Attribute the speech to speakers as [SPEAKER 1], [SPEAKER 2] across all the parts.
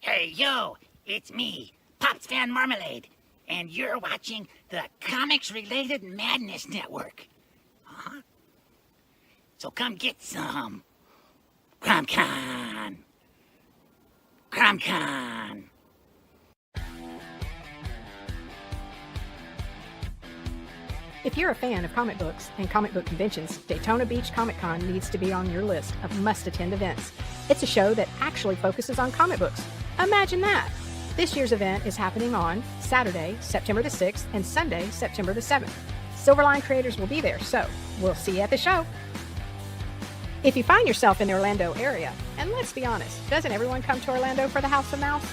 [SPEAKER 1] Hey, yo, it's me, Pops Fan Marmalade, and you're watching the Comics-Related Madness Network. Huh? So come get some. CromCon. CromCon.
[SPEAKER 2] If you're a fan of comic books and comic book conventions, Daytona Beach Comic Con needs to be on your list of must-attend events. It's a show that actually focuses on comic books. Imagine that! This year's event is happening on Saturday, September the 6th, and Sunday, September the 7th. Silverline creators will be there, so we'll see you at the show. If you find yourself in the Orlando area, and let's be honest, doesn't everyone come to Orlando for the House of Mouse?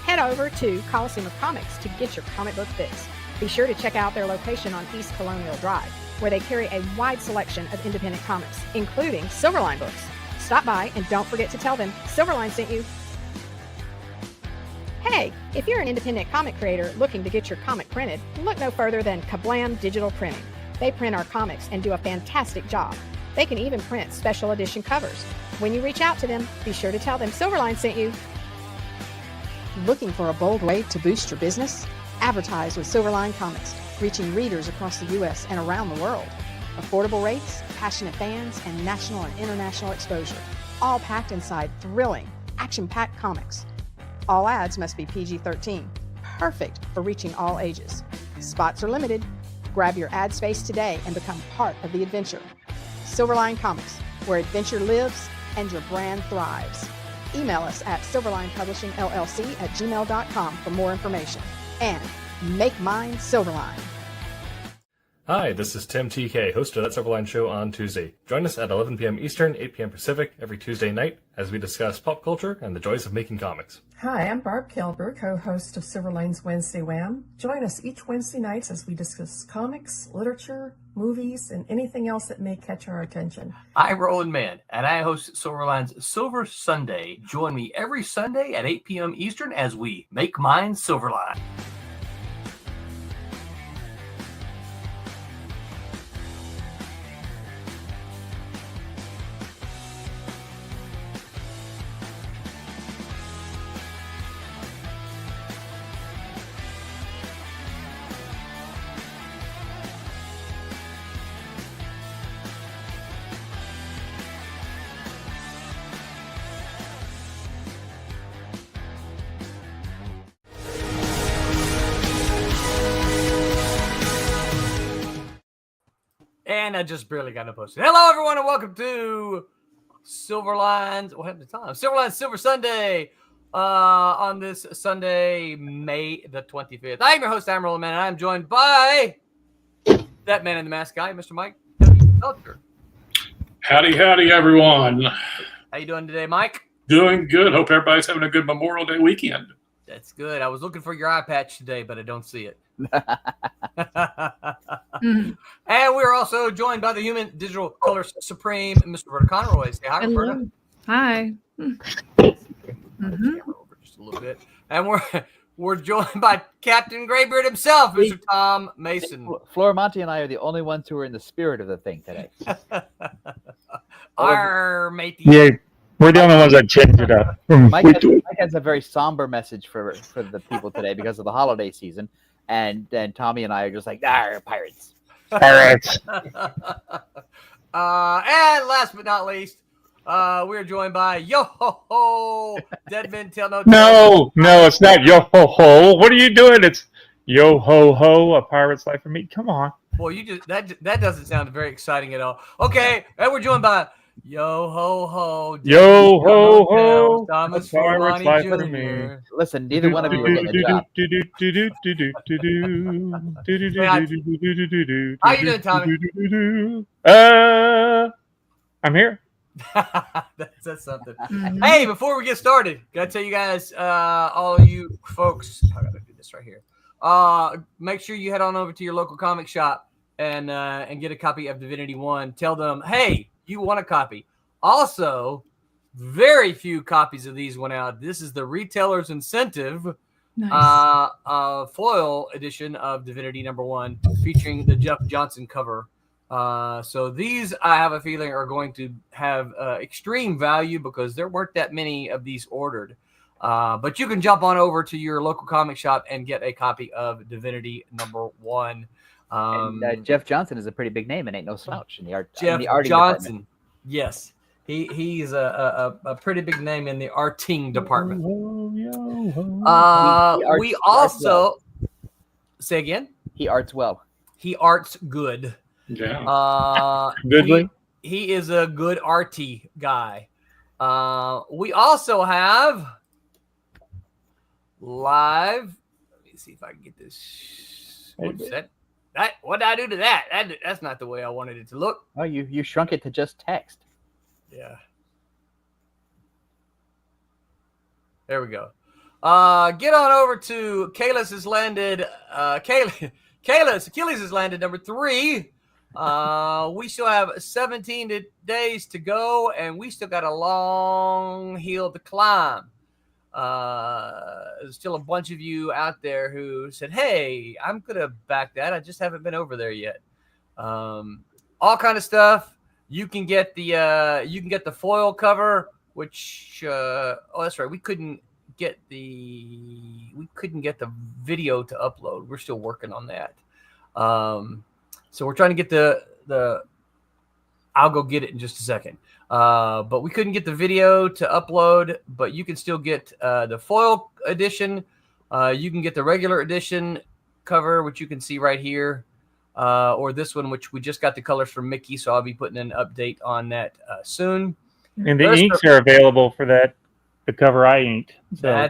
[SPEAKER 2] Head over to Coliseum of Comics to get your comic book fix. Be sure to check out their location on East Colonial Drive, where they carry a wide selection of independent comics, including Silverline books. Stop by and don't forget to tell them Silverline sent you. Hey, if you're an independent comic creator looking to get your comic printed, look no further than Kablam Digital Printing. They print our comics and do a fantastic job. They can even print special edition covers. When you reach out to them, be sure to tell them Silverline sent you. Looking for a bold way to boost your business? Advertise with Silverline Comics, reaching readers across the U.S. and around the world. Affordable rates, passionate fans, and national and international exposure, all packed inside thrilling, action-packed comics. All ads must be PG-13, perfect for reaching all ages. Spots are limited. Grab your ad space today and become part of the adventure. Silverline Comics, where adventure lives and your brand thrives. Email us at silverlinepublishingllc@gmail.com for more information. And make mine Silverline.
[SPEAKER 3] Hi, this is Tim TK, host of That Silverline Show on Tuesday. Join us at 11 p.m. Eastern, 8 p.m. Pacific every Tuesday night as we discuss pop culture and the joys of making comics.
[SPEAKER 4] Hi, I'm Barb Kilber, co-host of Silverline's Wednesday Wham. Join us each Wednesday nights as we discuss comics, literature, movies, and anything else that may catch our attention.
[SPEAKER 5] I'm Roland Mann, and I host Silverline's Silver Sunday. Join me every Sunday at 8 p.m. Eastern as we make mine Silverline. And I just barely got it posted. Hello, everyone, and welcome to Silverline's. What happened to time? Silverline's Silver Sunday on this Sunday, May the 25th. I'm your host, I'm Roland Man, and I'm joined by that man in the mask guy, Mr. Mike Belcher.
[SPEAKER 6] Howdy, everyone.
[SPEAKER 5] How you doing today, Mike?
[SPEAKER 6] Doing good. Hope everybody's having a good Memorial Day weekend.
[SPEAKER 5] That's good. I was looking for your eye patch today, but I don't see it. And we're also joined by the human digital color supreme, Mr. Roberta Conroy. Say hi, Roberta.
[SPEAKER 7] Hi.
[SPEAKER 5] Over just a little bit. And we're joined by Captain Graybeard himself, Mr. Tom Mason.
[SPEAKER 8] Floramonte and I are the only ones who are in the spirit of the thing today.
[SPEAKER 5] Our matey.
[SPEAKER 9] Yeah, we're the only ones that changed it up.
[SPEAKER 8] Mike has a very somber message for the people today because of the holiday season. And then Tommy and I are just like, pirates.
[SPEAKER 9] Pirates.
[SPEAKER 5] And last but not least, we're joined by Yo-ho-ho, Deadman Tell No
[SPEAKER 9] No, it's not yo-ho-ho. What are you doing? It's yo-ho-ho, a pirate's life for me. Come on.
[SPEAKER 5] Boy, you just that doesn't sound very exciting at all. Okay, and we're joined by Yo-ho-ho.
[SPEAKER 9] Yo-ho-ho,
[SPEAKER 5] Thomas
[SPEAKER 9] a pirate's life for me.
[SPEAKER 5] Jr.
[SPEAKER 8] Listen, neither one of you are getting a job.
[SPEAKER 5] How you doing, Tommy?
[SPEAKER 9] I'm here.
[SPEAKER 5] That's something. Hey, before we get started, gotta tell you guys, all of you folks, I gotta do this right here. Make sure you head on over to your local comic shop and get a copy of Divinity 1. Tell them, hey, you want a copy. Also, very few copies of these went out. This is the retailer's incentive. Nice. Foil edition of Divinity #1 featuring the Jeff Johnson cover. So these, I have a feeling, are going to have extreme value because there weren't that many of these ordered. But you can jump on over to your local comic shop and get a copy of Divinity #1.
[SPEAKER 8] And Jeff Johnson is a pretty big name and ain't no slouch in the art.
[SPEAKER 5] Jeff
[SPEAKER 8] in the arting
[SPEAKER 5] Johnson,
[SPEAKER 8] department.
[SPEAKER 5] yes, he's a pretty big name in the arting department. We also say again.
[SPEAKER 8] He arts well.
[SPEAKER 5] He arts good.
[SPEAKER 6] Yeah.
[SPEAKER 9] Goodly.
[SPEAKER 5] He is a good arty guy. We also have live. Let me see if I can get this. What's that? What did I do to that? That's not the way I wanted it to look.
[SPEAKER 8] Oh, you shrunk it to just text.
[SPEAKER 5] Yeah. There we go. Get on over to Kalis has landed. Kalis Achilles has landed #3. We still have 17 days to go, and we still got a long hill to climb. There's still a bunch of you out there who said, "Hey, I'm gonna back that. I just haven't been over there yet." All kind of stuff. You can get the foil cover, which that's right. We couldn't get the video to upload. We're still working on that. So we're trying to get the I'll go get it in just a second. But we couldn't get the video to upload, but you can still get the foil edition. You can get the regular edition cover, which you can see right here, or this one, which we just got the colors from Mickey, so I'll be putting an update on that soon.
[SPEAKER 9] And the inks are available for that. The cover I inked. So.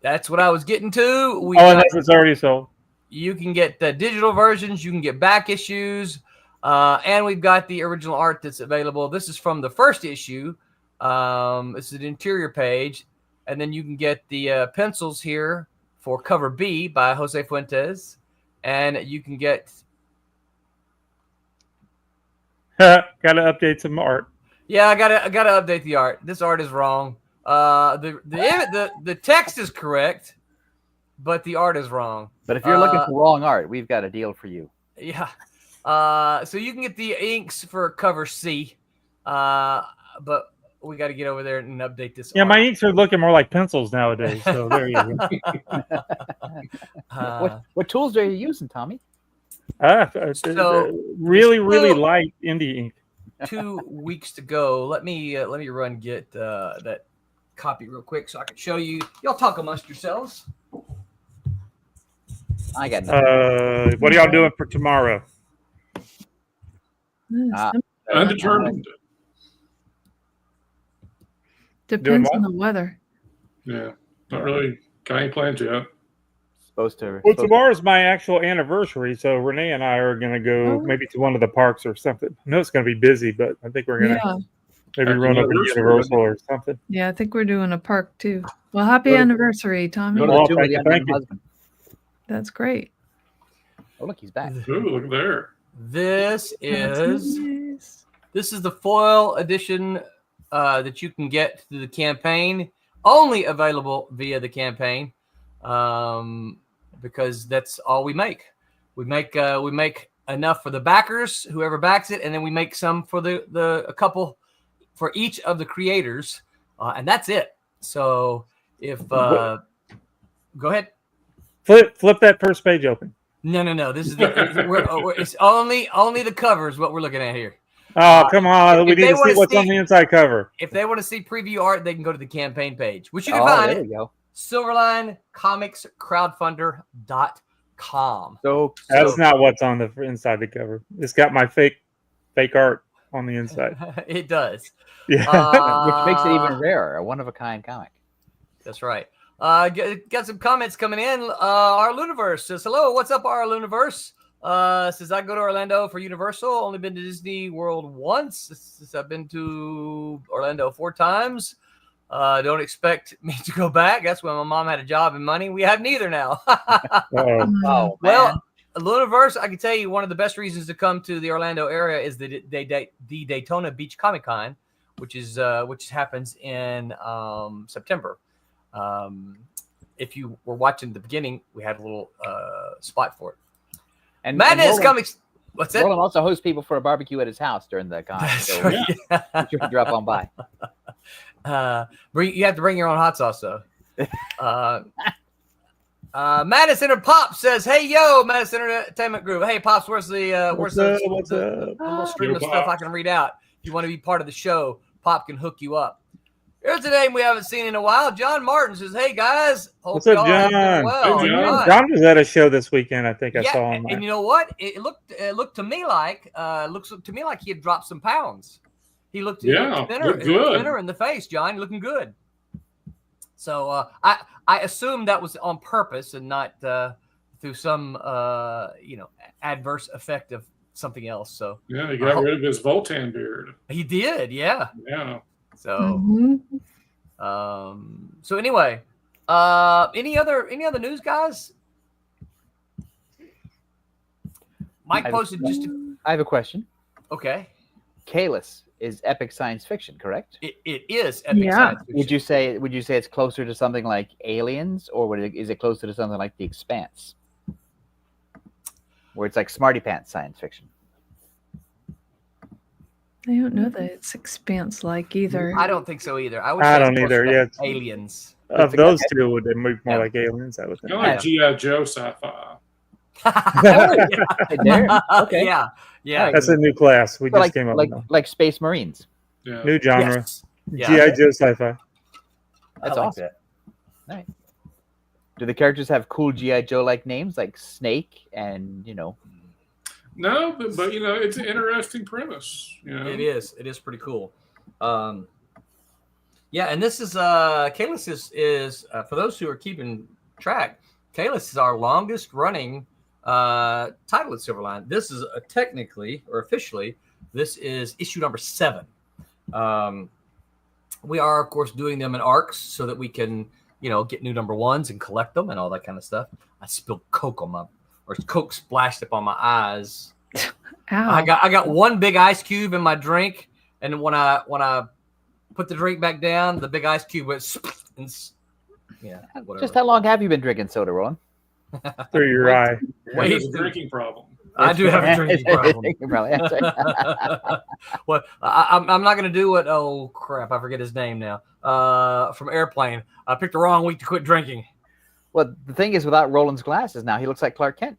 [SPEAKER 5] That's what I was getting to.
[SPEAKER 9] And that's already sold.
[SPEAKER 5] You can get the digital versions. You can get back issues. And we've got the original art that's available. This is from the first issue. This is an interior page. And then you can get the pencils here for cover B by Jose Fuentes. And you can get...
[SPEAKER 9] Got to update some art.
[SPEAKER 5] Yeah, I gotta update the art. This art is wrong. The text is correct, but the art is wrong.
[SPEAKER 8] But if you're looking for wrong art, we've got a deal for you.
[SPEAKER 5] Yeah. So you can get the inks for cover C, but we got to get over there and update this.
[SPEAKER 9] Yeah, art. My inks are looking more like pencils nowadays. So there you
[SPEAKER 8] go. What tools are you using, Tommy?
[SPEAKER 9] Really light indie ink.
[SPEAKER 5] 2 weeks to go. Let me run get that copy real quick so I can show you. Y'all talk amongst yourselves.
[SPEAKER 8] I got nothing.
[SPEAKER 9] What are y'all doing for tomorrow?
[SPEAKER 6] Undetermined.
[SPEAKER 7] Depends on the weather.
[SPEAKER 6] Yeah, not really got any plans yet.
[SPEAKER 9] Tomorrow's my actual anniversary, so Renee and I are going to go maybe to one of the parks or something. I know it's going to be busy, but I think we're going to maybe run over to Universal or something.
[SPEAKER 7] Yeah, I think we're doing a park too. Well, happy anniversary, Tommy.
[SPEAKER 9] Thank you.
[SPEAKER 7] That's great.
[SPEAKER 8] Oh, look, he's back.
[SPEAKER 6] Ooh, look there.
[SPEAKER 5] This is the foil edition that you can get through the campaign. Only available via the campaign. Because that's all we make. We make enough for the backers, whoever backs it, and then we make some for a couple for each of the creators, and that's it. So if go ahead,
[SPEAKER 9] flip that first page open.
[SPEAKER 5] No. This is it's only the covers what we're looking at here.
[SPEAKER 9] Oh, come on! We need to see what's on the inside cover.
[SPEAKER 5] If they want to see preview art, they can go to the campaign page, which you can find.
[SPEAKER 8] There you go.
[SPEAKER 5] Silverline Comics Crowdfunder.com.
[SPEAKER 9] So that's not what's on the inside the cover. It's got my fake art on the inside.
[SPEAKER 5] It does.
[SPEAKER 9] Yeah.
[SPEAKER 8] Which makes it even rarer, a one-of-a-kind comic.
[SPEAKER 5] That's right. Got some comments coming in. Our Luniverse says, hello, what's up, our Luniverse? Says, I go to Orlando for Universal. Only been to Disney World once. I've been to Orlando 4 times. Don't expect me to go back. That's when my mom had a job and money. We have neither now.
[SPEAKER 8] Oh,
[SPEAKER 5] well, Luniverse, I can tell you one of the best reasons to come to the Orlando area is the Daytona Beach Comic Con, which happens in September. If you were watching the beginning, we had a little spot for it. And Madness Comics. What's that?
[SPEAKER 8] Roland also hosts people for a barbecue at his house during the con.
[SPEAKER 5] That's
[SPEAKER 8] so
[SPEAKER 5] right.
[SPEAKER 8] you should drop on by.
[SPEAKER 5] You have to bring your own hot sauce though. Madison or Pop says, "Hey yo, Madison Entertainment Group. Hey Pops, where's the
[SPEAKER 9] What's up?
[SPEAKER 5] little stream
[SPEAKER 6] Yo,
[SPEAKER 5] of stuff I
[SPEAKER 6] Pops.
[SPEAKER 5] can read out? If you want to be part of the show, Pop can hook you up." Here's a name we haven't seen in a while. John Martin says, "Hey guys, hope
[SPEAKER 9] What's up,
[SPEAKER 5] y'all are doing
[SPEAKER 9] John?
[SPEAKER 5] well."
[SPEAKER 6] Hey, John.
[SPEAKER 9] John was at a show this weekend. I think I
[SPEAKER 5] Yeah,
[SPEAKER 9] saw him.
[SPEAKER 5] and you know what? It looked to me like he had dropped some pounds. He looked
[SPEAKER 6] Yeah,
[SPEAKER 5] thinner,
[SPEAKER 6] looked good.
[SPEAKER 5] thinner in the face, John, looking good. So I assume that was on purpose and not through some adverse effect of something else. So
[SPEAKER 6] Yeah, he got rid of his Voltan beard.
[SPEAKER 5] he did, yeah.
[SPEAKER 6] Yeah.
[SPEAKER 5] So
[SPEAKER 7] Mhm.
[SPEAKER 5] so anyway, any other news, guys? Mike posted
[SPEAKER 8] I have a question.
[SPEAKER 5] okay.
[SPEAKER 8] Kalis is epic science fiction, correct?
[SPEAKER 5] It is epic
[SPEAKER 7] Yeah.
[SPEAKER 5] science fiction.
[SPEAKER 8] Would you say it's closer to something like Aliens, or is it closer to something like The Expanse, where it's like Smarty Pants science fiction?
[SPEAKER 7] I don't know that it's expanse like either.
[SPEAKER 5] I don't think so either. I would
[SPEAKER 9] I
[SPEAKER 5] say
[SPEAKER 9] don't
[SPEAKER 5] it's
[SPEAKER 9] either,
[SPEAKER 5] closer to
[SPEAKER 9] yeah, it's-
[SPEAKER 5] Aliens.
[SPEAKER 9] Of those two, would they move more
[SPEAKER 5] Yeah.
[SPEAKER 9] like aliens? I would think.
[SPEAKER 6] Kind of like G.I. Joe sci-fi.
[SPEAKER 8] Okay.
[SPEAKER 5] Yeah.
[SPEAKER 9] That's a new class we
[SPEAKER 8] So
[SPEAKER 9] just came up with.
[SPEAKER 8] like Space Marines.
[SPEAKER 6] Yeah.
[SPEAKER 9] New genre.
[SPEAKER 5] Yes. Yeah.
[SPEAKER 9] G.I. Joe sci-fi.
[SPEAKER 8] That's
[SPEAKER 5] I like
[SPEAKER 8] awesome.
[SPEAKER 5] that.
[SPEAKER 8] Right. Do the characters have cool G.I. Joe like names like Snake and
[SPEAKER 6] No, but it's an interesting premise.
[SPEAKER 5] It is. It is pretty cool. Yeah, and this is Kalis is for those who are keeping track. Kalis is our longest running title at Silverline. This is technically or officially this is issue number 7. We are of course doing them in arcs so that we can get new number 1s and collect them and all that kind of stuff. I spilled Coke on Coke splashed up on my eyes.
[SPEAKER 7] Ow.
[SPEAKER 5] I got one big ice cube in my drink, and when I put the drink back down, the big ice cube went and whatever.
[SPEAKER 8] Just how long have you been drinking soda, Roland?
[SPEAKER 9] Through your eye.
[SPEAKER 6] He has a drinking problem.
[SPEAKER 5] I do have a drinking problem.
[SPEAKER 8] That's right.
[SPEAKER 5] Well, I'm not going to do what. Oh crap! I forget his name now. From Airplane. I picked the wrong week to quit drinking.
[SPEAKER 8] Well, the thing is, without Roland's glasses now, he looks like Clark Kent.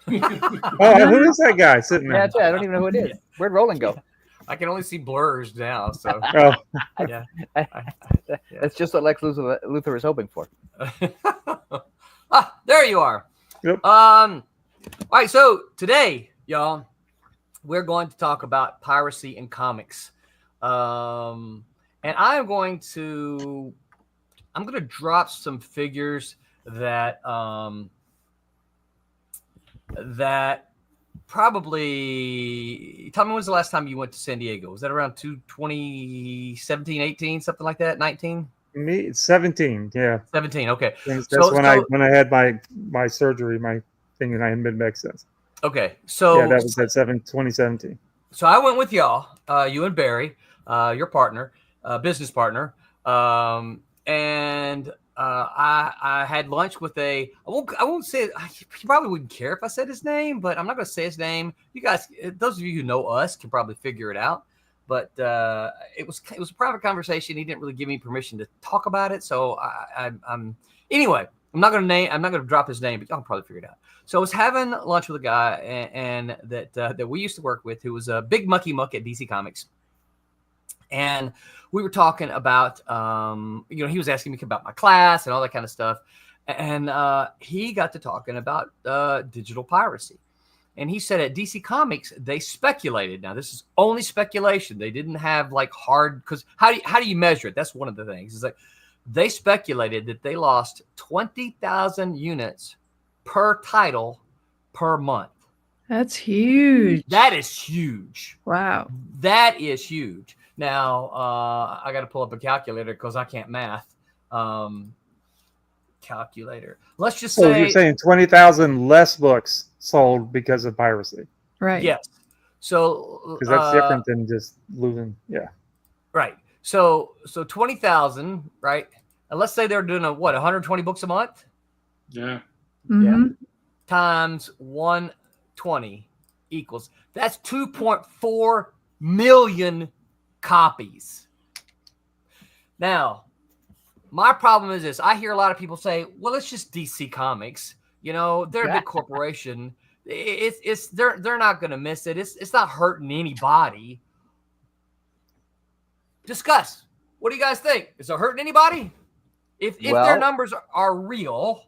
[SPEAKER 9] Oh, who is that guy sitting
[SPEAKER 8] Yeah,
[SPEAKER 9] there?
[SPEAKER 8] that's right. I don't even know who it is. Where'd Roland go?
[SPEAKER 5] I can only see blurs now. So
[SPEAKER 9] Oh,
[SPEAKER 5] yeah.
[SPEAKER 8] That's just what Lex Luthor is hoping for.
[SPEAKER 5] There you are.
[SPEAKER 9] Yep.
[SPEAKER 5] All right. So today, y'all, we're going to talk about piracy in comics. And I'm going to drop some figures that probably tell me when's the last time you went to San Diego? Was that around 2017, 18, something like that? 19?
[SPEAKER 9] me, it's 17. Yeah,
[SPEAKER 5] 17. Okay.
[SPEAKER 9] that's
[SPEAKER 5] So-
[SPEAKER 9] when I had my surgery, my thing, and I hadn't been back since.
[SPEAKER 5] Okay. So
[SPEAKER 9] Yeah, that was at 2017.
[SPEAKER 5] So I went with y'all, you and Barry, your partner, business partner, and I had lunch with I won't say he probably wouldn't care if I said his name, but I'm not going to say his name. You guys, those of you who know us, can probably figure it out. But it was a private conversation. He didn't really give me permission to talk about it, so I'm anyway. I'm not going to drop his name, but y'all can probably figure it out. So I was having lunch with a guy and that we used to work with, who was a big mucky muck at DC Comics. And we were talking about, he was asking me about my class and all that kind of stuff. And he got to talking about digital piracy. And he said at DC Comics, they speculated. Now, this is only speculation. They didn't have like hard, because how do you measure it? That's one of the things. It's like they speculated that they lost 20,000 units per title per month.
[SPEAKER 7] That's huge.
[SPEAKER 5] That is huge.
[SPEAKER 7] Wow.
[SPEAKER 5] That is huge. Now, I got to pull up a calculator because I can't math. Calculator. Let's just
[SPEAKER 9] So
[SPEAKER 5] say.
[SPEAKER 9] you're saying 20,000 less books sold because of piracy?
[SPEAKER 7] Right.
[SPEAKER 5] Yes. So.
[SPEAKER 9] Because that's different than just losing. Yeah.
[SPEAKER 5] Right. So 20,000, right? And let's say they're doing 120 books a month?
[SPEAKER 6] Yeah.
[SPEAKER 7] Mm-hmm.
[SPEAKER 5] Times 120 equals, that's 2.4 million copies. Now, my problem is this. I hear a lot of people say, well, it's just DC Comics. You know, they're a big corporation. They're not going to miss it. It's not hurting anybody. Discuss. What do you guys think? Is it hurting anybody? If their numbers are real,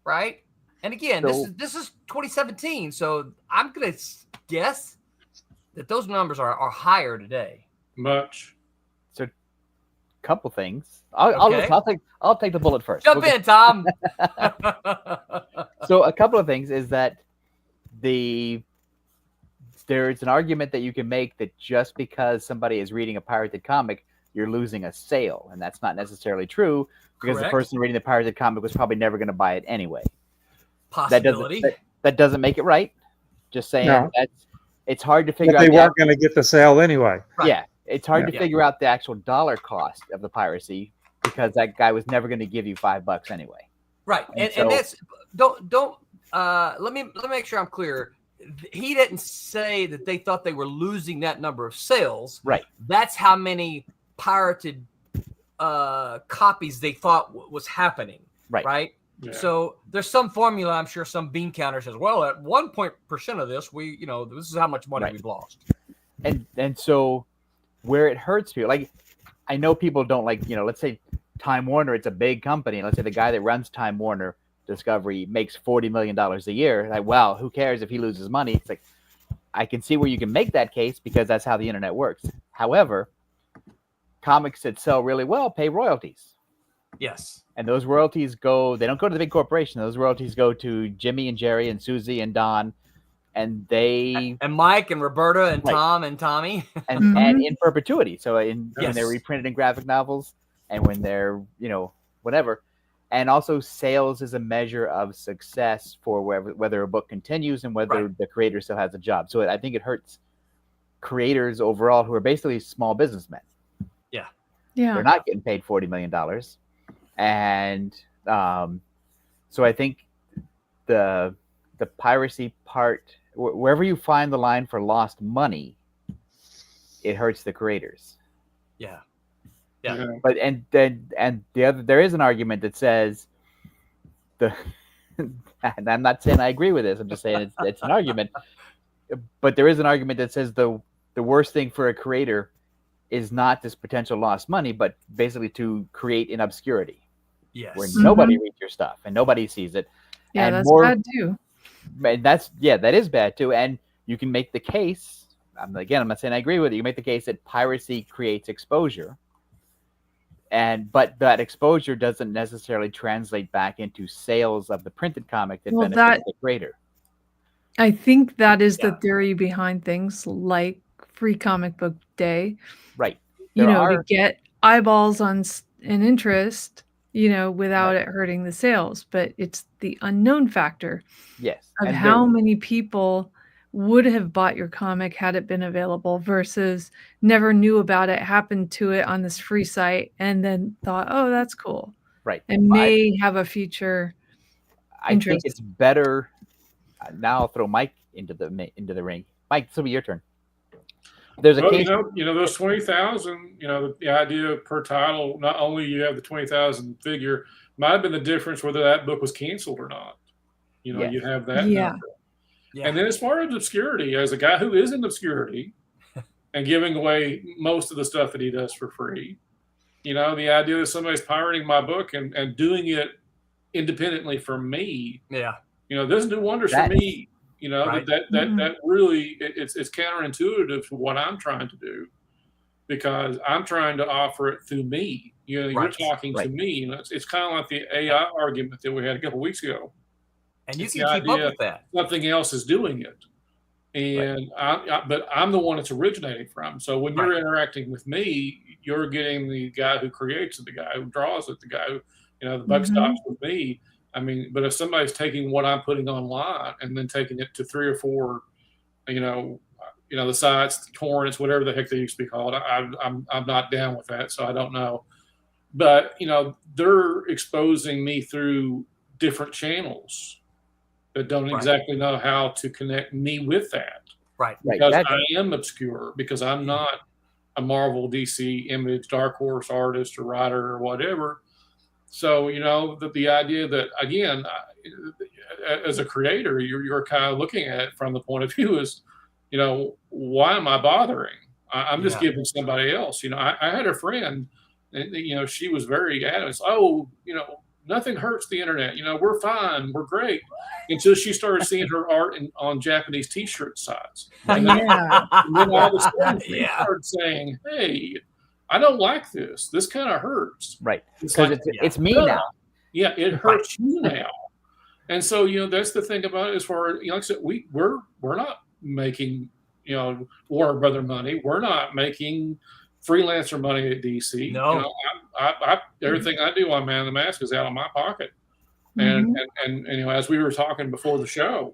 [SPEAKER 5] right? And again, this is 2017, so I'm going to guess that those numbers are higher today.
[SPEAKER 6] Much.
[SPEAKER 8] So, couple things. I'll take the bullet first.
[SPEAKER 5] Jump in, Tom.
[SPEAKER 8] So, a couple of things is that there's an argument that you can make that just because somebody is reading a pirated comic, you're losing a sale, and that's not necessarily true because the person reading the pirated comic was probably never going to buy it anyway.
[SPEAKER 5] Possibility.
[SPEAKER 8] That doesn't make it right. Just saying it's hard to figure out.
[SPEAKER 9] They weren't going to get the sale anyway.
[SPEAKER 8] Right. Yeah, it's hard to figure out the actual dollar cost of the piracy because that guy was never going to give you $5 anyway.
[SPEAKER 5] Right, and that's let me make sure I'm clear. He didn't say that they thought they were losing that number of sales.
[SPEAKER 8] Right.
[SPEAKER 5] That's how many pirated copies they thought was happening. Right. Yeah. So there's some formula. I'm sure some bean counter says, well, at 1% of this, this is how much money we've lost.
[SPEAKER 8] And so where it hurts people, like I know people don't like, let's say Time Warner, it's a big company. And let's say the guy that runs Time Warner Discovery makes $40 million a year. Like, well, who cares if he loses money? It's like, I can see where you can make that case because that's how the internet works. However, comics that sell really well pay royalties.
[SPEAKER 5] Yes.
[SPEAKER 8] And those royalties they don't go to the big corporation. Those royalties go to Jimmy and Jerry and Susie and Don. And
[SPEAKER 5] Mike and Roberta and Tom and Tommy.
[SPEAKER 8] And in perpetuity. So when they're reprinted in graphic novels and when they're, whatever. And also sales is a measure of success for whether a book continues and whether the creator still has a job. So I think it hurts creators overall who are basically small businessmen.
[SPEAKER 5] Yeah.
[SPEAKER 8] They're not getting paid $40 million. And so I think the piracy part, wherever you find the line for lost money, it hurts the creators.
[SPEAKER 5] Yeah.
[SPEAKER 8] But there is an argument that says and I'm not saying I agree with this. I'm just saying it's an argument. But there is an argument that says the worst thing for a creator is not this potential lost money, but basically to create in obscurity.
[SPEAKER 5] Yes.
[SPEAKER 8] Where nobody reads your stuff and nobody sees it.
[SPEAKER 7] Yeah,
[SPEAKER 8] and
[SPEAKER 7] that's bad too.
[SPEAKER 8] And that is bad too. And you can make the case. I'm not saying I agree with it. You make the case that piracy creates exposure. But that exposure doesn't necessarily translate back into sales of the printed comic that benefits the creator.
[SPEAKER 7] I think that is the theory behind things like Free Comic Book Day.
[SPEAKER 8] Right.
[SPEAKER 7] To get eyeballs on an interest, without it hurting the sales. But it's the unknown factor.
[SPEAKER 8] Yes.
[SPEAKER 7] Of how many people would have bought your comic had it been available versus never knew about it, happened to it on this free site, and then thought, oh, that's cool.
[SPEAKER 8] Right.
[SPEAKER 7] And may have a future interest.
[SPEAKER 8] I think it's better. Now I'll throw Mike into the ring. Mike, this will be your turn. There's a case.
[SPEAKER 6] Those 20,000. The idea per title. Not only you have the 20,000 figure, might have been the difference whether that book was canceled or not. You have that.
[SPEAKER 7] Yeah.
[SPEAKER 6] Yeah. And then as far as obscurity, as a guy who is in obscurity and giving away most of the stuff that he does for free, the idea that somebody's pirating my book and doing it independently from me, doesn't do wonders for me. That really, it's counterintuitive to what I'm trying to do because I'm trying to offer it through me. You're talking to me. It's kind of like the AI argument that we had a couple of weeks ago.
[SPEAKER 5] And you can keep up with that.
[SPEAKER 6] Something else is doing it. And but I'm the one it's originating from. So when you're interacting with me, you're getting the guy who creates it, the guy who draws it, the guy who, the buck stops with me. I mean, but if somebody's taking what I'm putting online and then taking it to 3 or 4, the sites, the torrents, whatever the heck they used to be called, I'm not down with that. So I don't know. But, they're exposing me through different channels that don't exactly know how to connect me with that.
[SPEAKER 5] Right.
[SPEAKER 6] Because I am obscure, because I'm not a Marvel, DC, Image, Dark Horse artist or writer or whatever. So, the idea that, again, as a creator, you're kind of looking at it from the point of view is, why am I bothering? I'm just giving somebody else. I had a friend, and, she was very adamant. Oh, nothing hurts the internet. We're fine. We're great. Until she started seeing her art on Japanese T-shirt sites. And then all of a sudden she started saying, hey, I don't like this. This kind of hurts.
[SPEAKER 8] Right.
[SPEAKER 6] It's
[SPEAKER 8] Because
[SPEAKER 6] like,
[SPEAKER 8] it's me now.
[SPEAKER 6] Yeah, it hurts you now. And so, that's the thing about it. As far as, like I said, we're not making, Warner Brother money. We're not making freelancer money at DC.
[SPEAKER 5] No.
[SPEAKER 6] Everything I do on Man in the Mask is out of my pocket. And as we were talking before the show,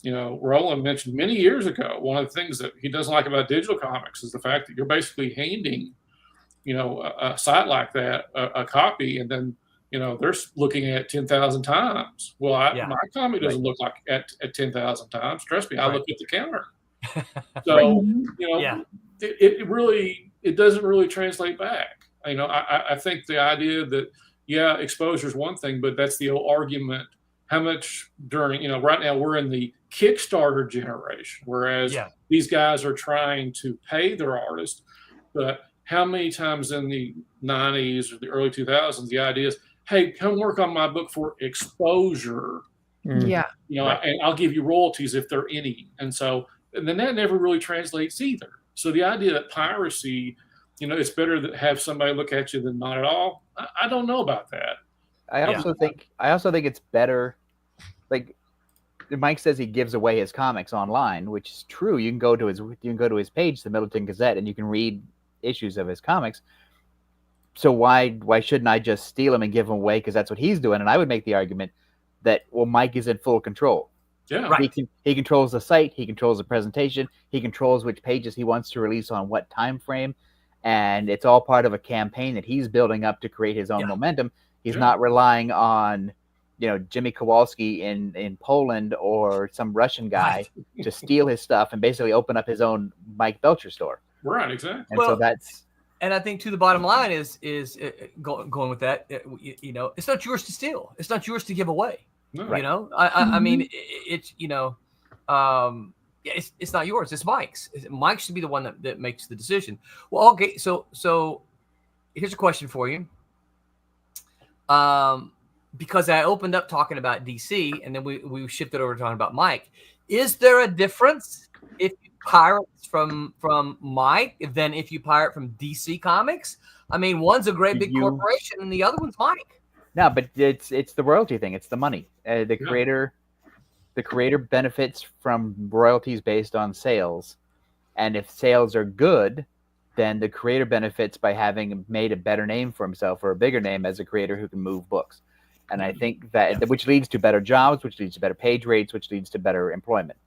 [SPEAKER 6] Roland mentioned many years ago, one of the things that he doesn't like about digital comics is the fact that you're basically handing, a site like that a copy, and then they're looking at it 10,000 times. Well, my comic doesn't look like at 10,000 times. Trust me, I look at the counter. So it really doesn't really translate back. I think the idea that exposure is one thing, but that's the old argument. How much during, right now we're in the Kickstarter generation, whereas these guys are trying to pay their artists. But how many times in the 90s or the early 2000s, the idea is, hey, come work on my book for exposure.
[SPEAKER 7] Yeah.
[SPEAKER 6] And I'll give you royalties if there are any. And then that never really translates either. So the idea that piracy, it's better to have somebody look at you than not at all. I don't know about that.
[SPEAKER 8] I also think it's better. Like Mike says, he gives away his comics online, which is true. You can go to his page, the Middleton Gazette, and you can read issues of his comics. So why shouldn't I just steal them and give them away? Because that's what he's doing. And I would make the argument that, well, Mike is in full control.
[SPEAKER 6] Yeah,
[SPEAKER 5] right.
[SPEAKER 8] He controls the site. He controls the presentation. He controls which pages he wants to release on what time frame. And it's all part of a campaign that he's building up to create his own momentum. He's not relying on, Jimmy Kowalski in Poland or some Russian guy to steal his stuff and basically open up his own Mike Belcher store.
[SPEAKER 6] Right, exactly.
[SPEAKER 8] And so that's.
[SPEAKER 5] And I think, too, the bottom line is going with that. It's not yours to steal. It's not yours to give away.
[SPEAKER 6] No.
[SPEAKER 8] Right.
[SPEAKER 5] I mean, it's it's not yours. It's Mike's. Mike should be the one that makes the decision. Well, okay. So here's a question for you. Because I opened up talking about DC, and then we shifted over to talking about Mike. Is there a difference if you pirate from Mike than if you pirate from DC Comics? I mean, one's a great big corporation, and the other one's Mike.
[SPEAKER 8] No, but it's the royalty thing. It's the money. The creator benefits from royalties based on sales, and if sales are good, then the creator benefits by having made a better name for himself or a bigger name as a creator who can move books. And I think that which leads to better jobs, which leads to better page rates, which leads to better employment.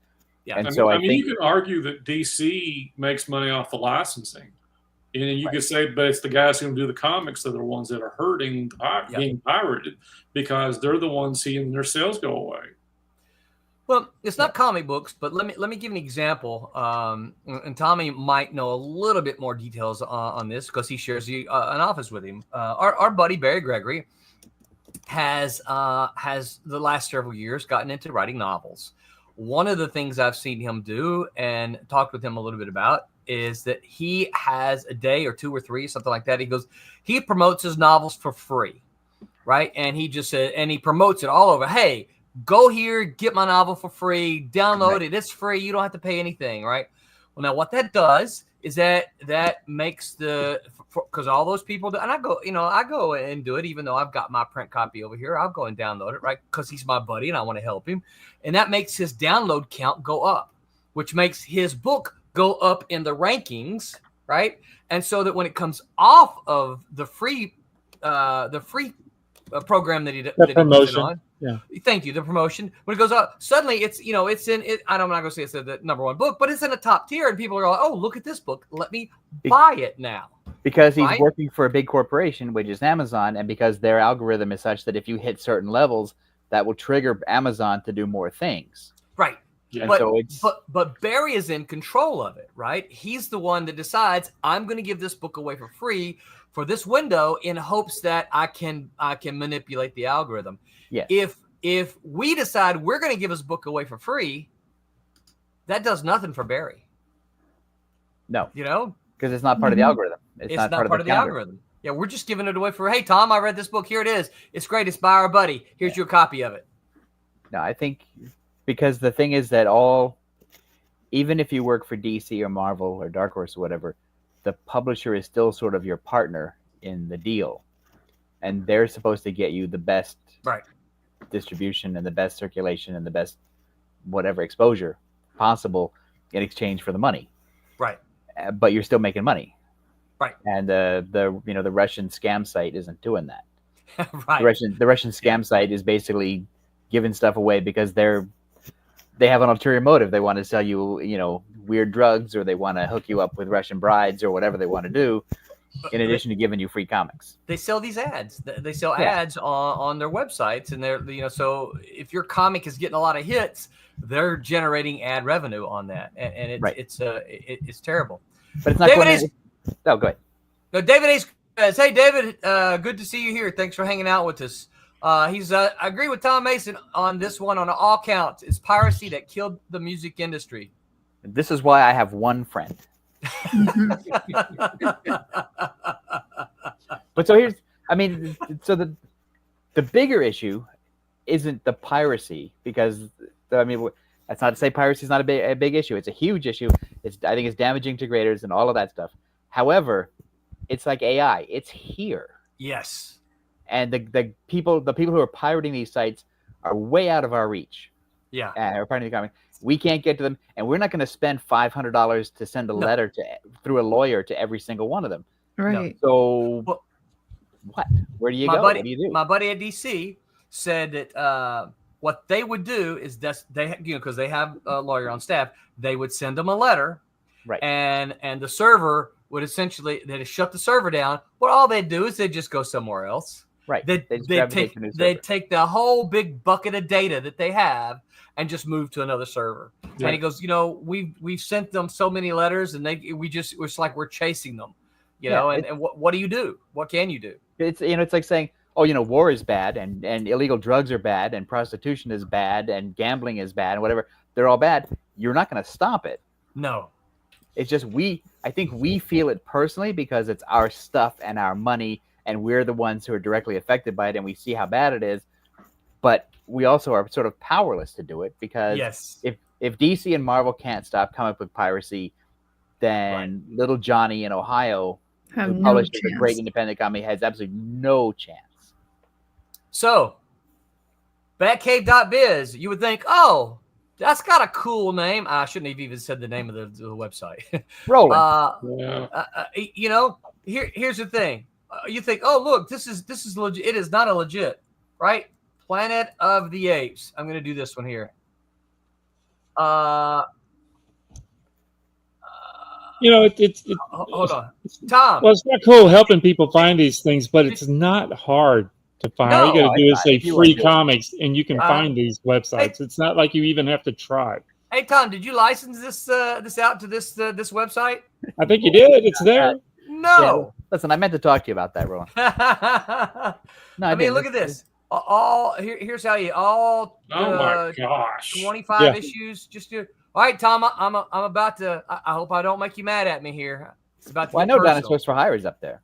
[SPEAKER 5] Yeah,
[SPEAKER 8] and
[SPEAKER 6] I mean, you can argue that DC makes money off the licensing. And then you could say, but it's the guys who do the comics that are the ones that are hurting, being pirated, because they're the ones seeing their sales go away.
[SPEAKER 5] Well, it's not comic books, but let me give an example. And Tommy might know a little bit more details on this because he shares an office with him. Our buddy Barry Gregory has the last several years gotten into writing novels. One of the things I've seen him do and talked with him a little bit about is that he has a day or 2 or 3, something like that. He promotes his novels for free, right? And he just said, and he promotes it all over. Hey, go here, get my novel for free, download it. It's free. You don't have to pay anything, right? Well, now what that does is that makes because all those people do, and I go and do it, even though I've got my print copy over here. I'll go and download it, right? Because he's my buddy and I want to help him. And that makes his download count go up, which makes his book go up in the rankings, right? And so that when it comes off of the free program that he
[SPEAKER 9] promotion
[SPEAKER 5] on,
[SPEAKER 9] yeah,
[SPEAKER 5] thank you, the promotion, when it goes up, suddenly it's in it. I'm not going to say it's the #1 book, but it's in a top tier, and people are like, oh, look at this book, let me buy it now.
[SPEAKER 8] Because he's working for a big corporation, which is Amazon, and because their algorithm is such that if you hit certain levels, that will trigger Amazon to do more things.
[SPEAKER 5] Right.
[SPEAKER 6] Yeah.
[SPEAKER 5] But Barry is in control of it, right? He's the one that decides I'm going to give this book away for free for this window in hopes that I can manipulate the algorithm.
[SPEAKER 8] Yes.
[SPEAKER 5] If we decide we're going to give his book away for free, that does nothing for Barry.
[SPEAKER 8] No.
[SPEAKER 5] You know?
[SPEAKER 8] Because it's not part of the algorithm.
[SPEAKER 5] It's not part of the algorithm. Yeah, we're just giving it away for, hey, Tom, I read this book. Here it is. It's great. It's by our buddy. Here's your copy of it.
[SPEAKER 8] No, I think because the thing is that even if you work for DC or Marvel or Dark Horse or whatever, the publisher is still sort of your partner in the deal. And they're supposed to get you the best distribution and the best circulation and the best whatever exposure possible in exchange for the money.
[SPEAKER 5] Right.
[SPEAKER 8] But you're still making money.
[SPEAKER 5] Right.
[SPEAKER 8] And the Russian scam site isn't doing that.
[SPEAKER 5] Right.
[SPEAKER 8] The Russian scam site is basically giving stuff away because they have an ulterior motive. They want to sell you, weird drugs, or they want to hook you up with Russian brides or whatever they want to do, in addition to giving you free comics.
[SPEAKER 5] They sell these ads. They sell ads on their websites, and they're so if your comic is getting a lot of hits, they're generating ad revenue on that, and it's terrible.
[SPEAKER 8] But it's not.
[SPEAKER 5] David
[SPEAKER 8] go ahead.
[SPEAKER 5] No, David Ace says, "Hey, David, good to see you here. Thanks for hanging out with us." I agree with Tom Mason on this one. On all counts, it's piracy that killed the music industry.
[SPEAKER 8] This is why I have one friend. But so the bigger issue isn't the piracy, because that's not to say piracy is not a big issue. It's a huge issue. I think it's damaging to creators and all of that stuff. However, it's like AI. It's here.
[SPEAKER 5] Yes.
[SPEAKER 8] And the people who are pirating these sites are way out of our reach.
[SPEAKER 5] Yeah.
[SPEAKER 8] Or pirating the comic. We can't get to them, and we're not going to spend $500 to send a letter through a lawyer to every single one of them.
[SPEAKER 7] Right.
[SPEAKER 8] So, what? Where do you go? What do you do?
[SPEAKER 5] My buddy at DC said that what they would do is because they have a lawyer on staff, they would send them a letter,
[SPEAKER 8] right?
[SPEAKER 5] And the server would they'd shut the server down. But all they'd do is they'd just go somewhere else.
[SPEAKER 8] Right.
[SPEAKER 5] They'd take the whole big bucket of data that they have and just move to another server. Yeah. And he goes, we've sent them so many letters, and it's like we're chasing them, and what do you do? What can you do?
[SPEAKER 8] It's like saying, war is bad, and illegal drugs are bad, and prostitution is bad, and gambling is bad, and whatever. They're all bad. You're not going to stop it.
[SPEAKER 5] No.
[SPEAKER 8] It's just I think we feel it personally because it's our stuff and our money, and we're the ones who are directly affected by it, and we see how bad it is. But we also are sort of powerless to do it, because if DC and Marvel can't stop comic book piracy, then little Johnny in Ohio, who publishes a great independent comic, has absolutely no chance.
[SPEAKER 5] So, Batcave.biz, you would think, oh, that's got a cool name. I shouldn't have even said the name of the website.
[SPEAKER 8] Roland.
[SPEAKER 5] Here's the thing. You think, oh, look, this is legit. It is not a legit, right? Planet of the Apes. I'm going to do this one here. Hold on, Tom.
[SPEAKER 9] Well, it's not cool helping people find these things, but it's not hard to find.
[SPEAKER 5] No,
[SPEAKER 9] all you got to do is say free comics, and you can find these websites. It's not like you even have to try.
[SPEAKER 5] Hey, Tom, did you license this out to this website?
[SPEAKER 9] I think you did. It's there.
[SPEAKER 5] No.
[SPEAKER 8] Yeah. Listen, I meant to talk to you about that, Roland.
[SPEAKER 5] No, I mean, look at this. Here's how you
[SPEAKER 6] oh my gosh,
[SPEAKER 5] 25 issues. Just do. All right, Tom. I'm about to. I hope I don't make you mad at me here. It's about to.
[SPEAKER 8] Well, I know Dinosaurs for Hire is up there.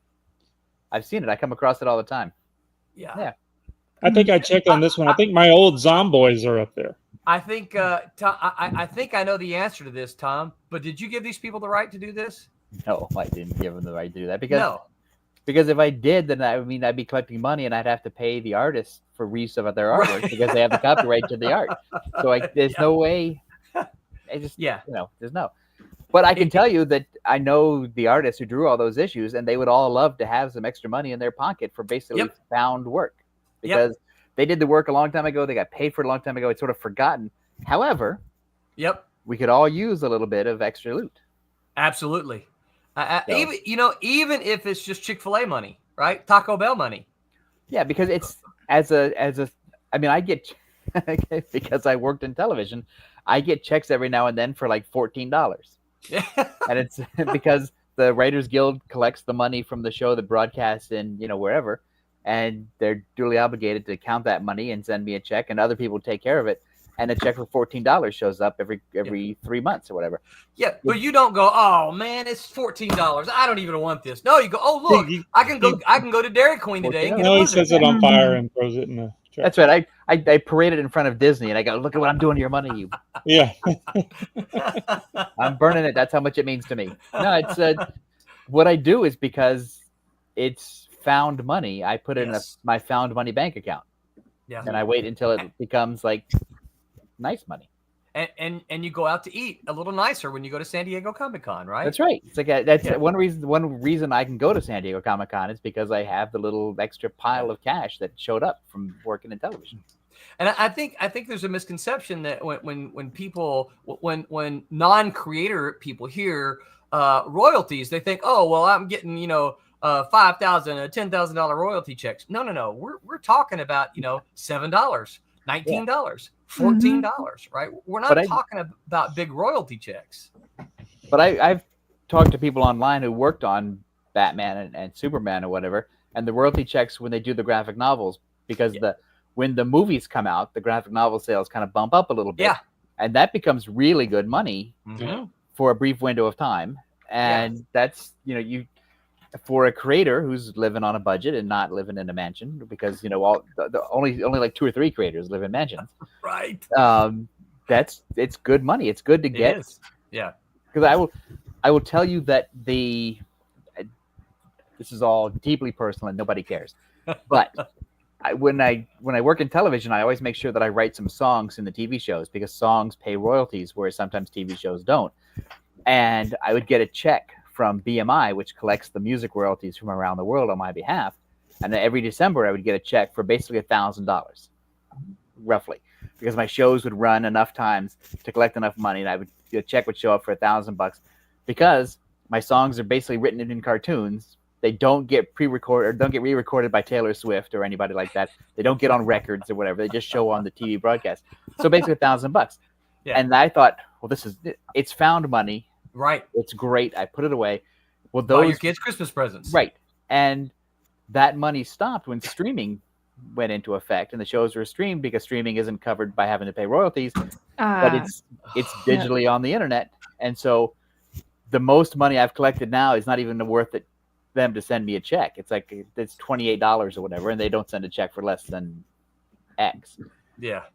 [SPEAKER 8] I've seen it. I come across it all the time.
[SPEAKER 5] Yeah.
[SPEAKER 9] I think I checked on this one. I think my old Zomboys are up there.
[SPEAKER 5] I think, Tom, I think I know the answer to this, Tom. But did you give these people the right to do this?
[SPEAKER 8] No, I didn't give them the right to do that because if I did, then I'd be collecting money, and I'd have to pay the artists for reuse of their artwork because they have the copyright to the art. So there's no way. There's no. But I can tell you that I know the artists who drew all those issues, and they would all love to have some extra money in their pocket for basically found work, because they did the work a long time ago. They got paid for it a long time ago. It's sort of forgotten. However, we could all use a little bit of extra loot.
[SPEAKER 5] Absolutely. Even if it's just Chick-fil-A money, right? Taco Bell money.
[SPEAKER 8] Yeah, because it's I get because I worked in television, I get checks every now and then for like $14.
[SPEAKER 5] Yeah.
[SPEAKER 8] And it's because the Writers Guild collects the money from the show that broadcasts in, wherever, and they're duly obligated to count that money and send me a check, and other people take care of it. And a check for $14 shows up every 3 months or whatever.
[SPEAKER 5] Yeah, but you don't go, oh man, it's $14. I don't even want this. No, you go, oh look, I can go to Dairy Queen today. And get
[SPEAKER 9] No, he sets it on fire and throws it in the check.
[SPEAKER 8] That's right. I parade it in front of Disney, and I go, look at what I'm doing to your money.
[SPEAKER 9] Yeah.
[SPEAKER 8] I'm burning it. That's how much it means to me. No, it's what I do is because it's found money. I put it in my found money bank account. Yeah. And I wait until it becomes like nice money.
[SPEAKER 5] And you go out to eat a little nicer when you go to San Diego Comic-Con, right?
[SPEAKER 8] That's right. It's like that's one reason I can go to San Diego Comic-Con is because I have the little extra pile of cash that showed up from working in television.
[SPEAKER 5] And I think there's a misconception that when people when non-creator people hear royalties, they think, oh well, I'm getting $5,000, $10,000 royalty checks. No. We're talking about $7, $19, $14, right? We're not talking about big royalty checks.
[SPEAKER 8] But I've talked to people online who worked on Batman and Superman or whatever, and the royalty checks when they do the graphic novels, because when the movies come out, the graphic novel sales kind of bump up a little bit. Yeah. And that becomes really good money for a brief window of time. And that's, for a creator who's living on a budget and not living in a mansion, because, only like 2 or 3 creators live in mansions.
[SPEAKER 5] Right.
[SPEAKER 8] It's good money. It's good to get.
[SPEAKER 5] It is. Yeah.
[SPEAKER 8] Because I will tell you that this is all deeply personal and nobody cares. But when I work in television, I always make sure that I write some songs in the TV shows, because songs pay royalties, whereas sometimes TV shows don't. And I would get a check from BMI, which collects the music royalties from around the world on my behalf. And then every December, I would get a check for basically $1,000, roughly, because my shows would run enough times to collect enough money, and a check would show up for $1,000, because my songs are basically written in cartoons. They don't get pre-recorded, or don't get re-recorded by Taylor Swift or anybody like that. They don't get on records or whatever. They just show on the TV broadcast. So basically $1,000. Yeah. And I thought, well, it's found money.
[SPEAKER 5] Right.
[SPEAKER 8] It's great. I put it away. Well,
[SPEAKER 5] buy your kids Christmas presents.
[SPEAKER 8] Right. And that money stopped when streaming went into effect, and the shows were streamed, because streaming isn't covered by having to pay royalties, but it's digitally on the internet. And so the most money I've collected now is not even worth it them to send me a check. It's like it's $28 or whatever, and they don't send a check for less than X.
[SPEAKER 5] Yeah.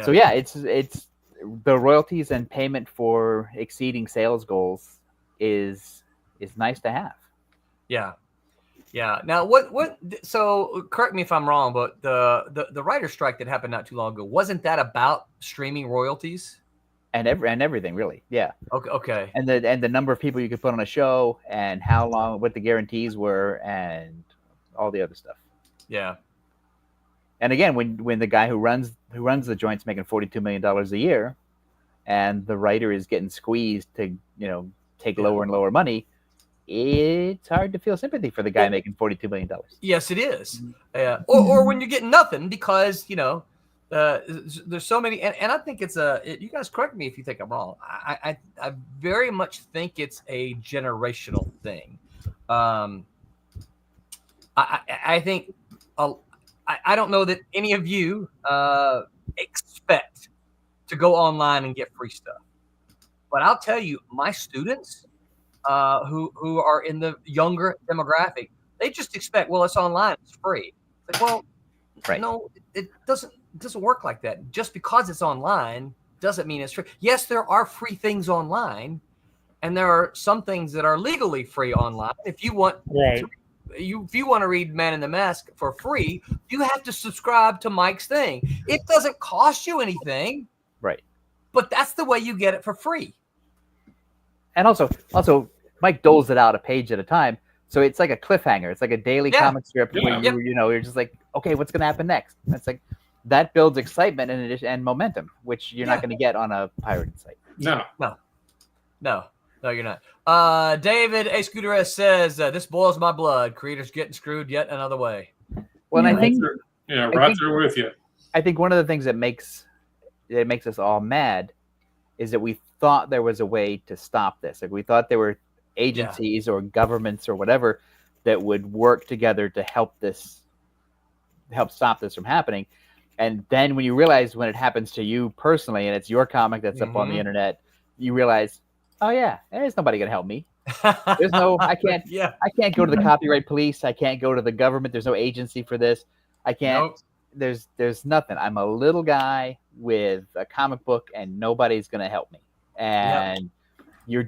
[SPEAKER 8] So it's the royalties and payment for exceeding sales goals is nice to have. Yeah.
[SPEAKER 5] Now so correct me if I'm wrong, but the writer's strike that happened not too long ago, wasn't that about streaming royalties?
[SPEAKER 8] And everything, really. Yeah.
[SPEAKER 5] Okay.
[SPEAKER 8] And the number of people you could put on a show, and how long, what the guarantees were, and all the other stuff.
[SPEAKER 5] Yeah.
[SPEAKER 8] And again, when the guy who runs the joint's making $42 million a year, and the writer is getting squeezed to take lower and lower money, it's hard to feel sympathy for the guy making $42 million.
[SPEAKER 5] Yes, it is. Or when you're getting nothing, because there's so many, and I think you guys correct me if you think I'm wrong. I very much think it's a generational thing. I think I don't know that any of you expect to go online and get free stuff, but I'll tell you, my students who are in the younger demographic, they just expect, well, it's online, it's free. It's like, well, right. No, it doesn't work like that. Just because it's online doesn't mean it's free. Yes, there are free things online, and there are some things that are legally free online. If you want if you want to read Man in the Mask for free, you have to subscribe to Mike's thing. It doesn't cost you anything.
[SPEAKER 8] Right.
[SPEAKER 5] But that's the way you get it for free.
[SPEAKER 8] And also Mike doles it out a page at a time. So it's like a cliffhanger. It's like a daily comic strip where you're just like, okay, what's going to happen next? And it's like that builds excitement and momentum, which you're not going to get on a pirated site.
[SPEAKER 5] No, you're not. David A. Scooter says, this boils my blood. Creators getting screwed yet another way.
[SPEAKER 8] Well, I think
[SPEAKER 6] right there with you.
[SPEAKER 8] I think one of the things that makes us all mad is that we thought there was a way to stop this. Like we thought there were agencies or governments or whatever that would work together to help stop this from happening. And then when you realize when it happens to you personally and it's your comic that's up on the internet, you realize, oh yeah, there's nobody gonna help me. There's no, I can't go to the copyright police. I can't go to the government. There's no agency for this. I can't, there's nothing. I'm a little guy with a comic book and nobody's going to help me. And you're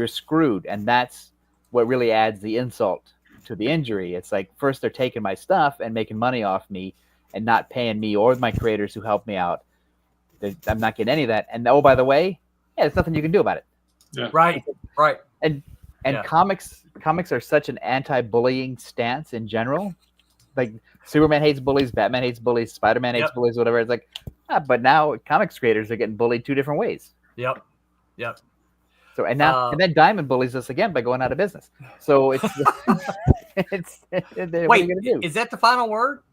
[SPEAKER 8] screwed. And that's what really adds the insult to the injury. It's like, first they're taking my stuff and making money off me and not paying me or my creators who helped me out. I'm not getting any of that. And oh, by the way, there's nothing you can do about it.
[SPEAKER 6] Yeah.
[SPEAKER 5] Right.
[SPEAKER 8] And comics are such an anti-bullying stance in general. Like Superman hates bullies, Batman hates bullies, Spider-Man hates bullies, whatever. It's like, but now comics creators are getting bullied 2 different ways.
[SPEAKER 5] Yep.
[SPEAKER 8] So and then Diamond bullies us again by going out of business. So it's
[SPEAKER 5] wait,
[SPEAKER 8] what are you gonna do?
[SPEAKER 5] Is that the final word?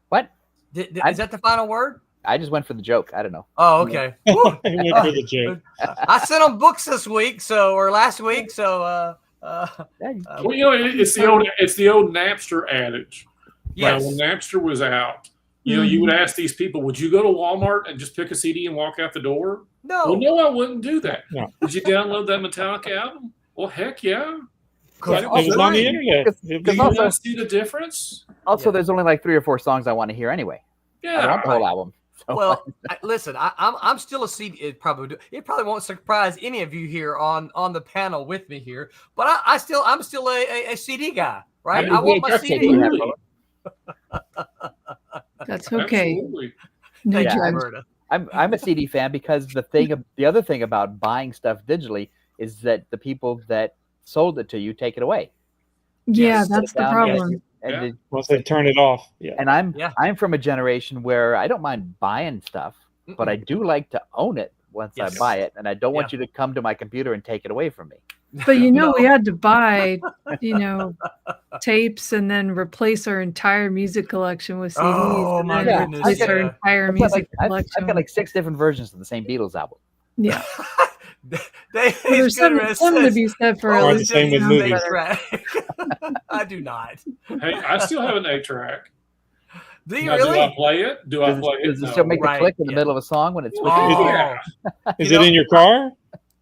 [SPEAKER 8] What?
[SPEAKER 5] Is that the final word?
[SPEAKER 8] I just went for the joke. I don't know.
[SPEAKER 5] Oh, okay.
[SPEAKER 9] I went for the joke.
[SPEAKER 5] I sent them books this week, or last week. So,
[SPEAKER 6] well, it's the old Napster adage.
[SPEAKER 5] Yes.
[SPEAKER 6] When Napster was out, you would ask these people, "Would you go to Walmart and just pick a CD and walk out the door?"
[SPEAKER 5] No.
[SPEAKER 6] Well, no, I wouldn't do that.
[SPEAKER 9] No.
[SPEAKER 6] Would you download that Metallica album? Well, heck yeah.
[SPEAKER 9] It was on the internet.
[SPEAKER 6] Do you not see the difference?
[SPEAKER 8] Also, there's only like 3 or 4 songs I want to hear anyway.
[SPEAKER 6] Yeah.
[SPEAKER 8] I want the whole album. So.
[SPEAKER 5] Well, listen, I'm still a CD. It probably won't surprise any of you here on the panel with me here, but I'm still a CD guy, right? I want my CD.
[SPEAKER 7] That's okay.
[SPEAKER 5] Absolutely.
[SPEAKER 7] No
[SPEAKER 8] Yeah.
[SPEAKER 7] judge.
[SPEAKER 8] I'm a CD fan because the other thing about buying stuff digitally is that the people that sold it to you take it away.
[SPEAKER 7] Yeah, that's the problem.
[SPEAKER 8] And
[SPEAKER 9] once they turn it off. Yeah.
[SPEAKER 8] And I'm from a generation where I don't mind buying stuff, but I do like to own it once I buy it, and I don't want you to come to my computer and take it away from me.
[SPEAKER 7] But we had to buy, tapes and then replace our entire music collection with CDs.
[SPEAKER 5] Oh
[SPEAKER 7] and
[SPEAKER 5] my
[SPEAKER 7] then
[SPEAKER 5] goodness!
[SPEAKER 7] replace our entire music collection.
[SPEAKER 8] I've got like 6 different versions of the same Beatles album.
[SPEAKER 7] Yeah.
[SPEAKER 5] There's
[SPEAKER 7] something to be said for
[SPEAKER 9] Or the same with movies.
[SPEAKER 5] I do not.
[SPEAKER 6] Hey, I still have an 8-track.
[SPEAKER 5] Do you
[SPEAKER 6] Now,
[SPEAKER 5] really?
[SPEAKER 6] Do I play it?
[SPEAKER 8] Does it still make the click in the middle of a song when it's switching?
[SPEAKER 5] Oh.
[SPEAKER 9] Is it in your car?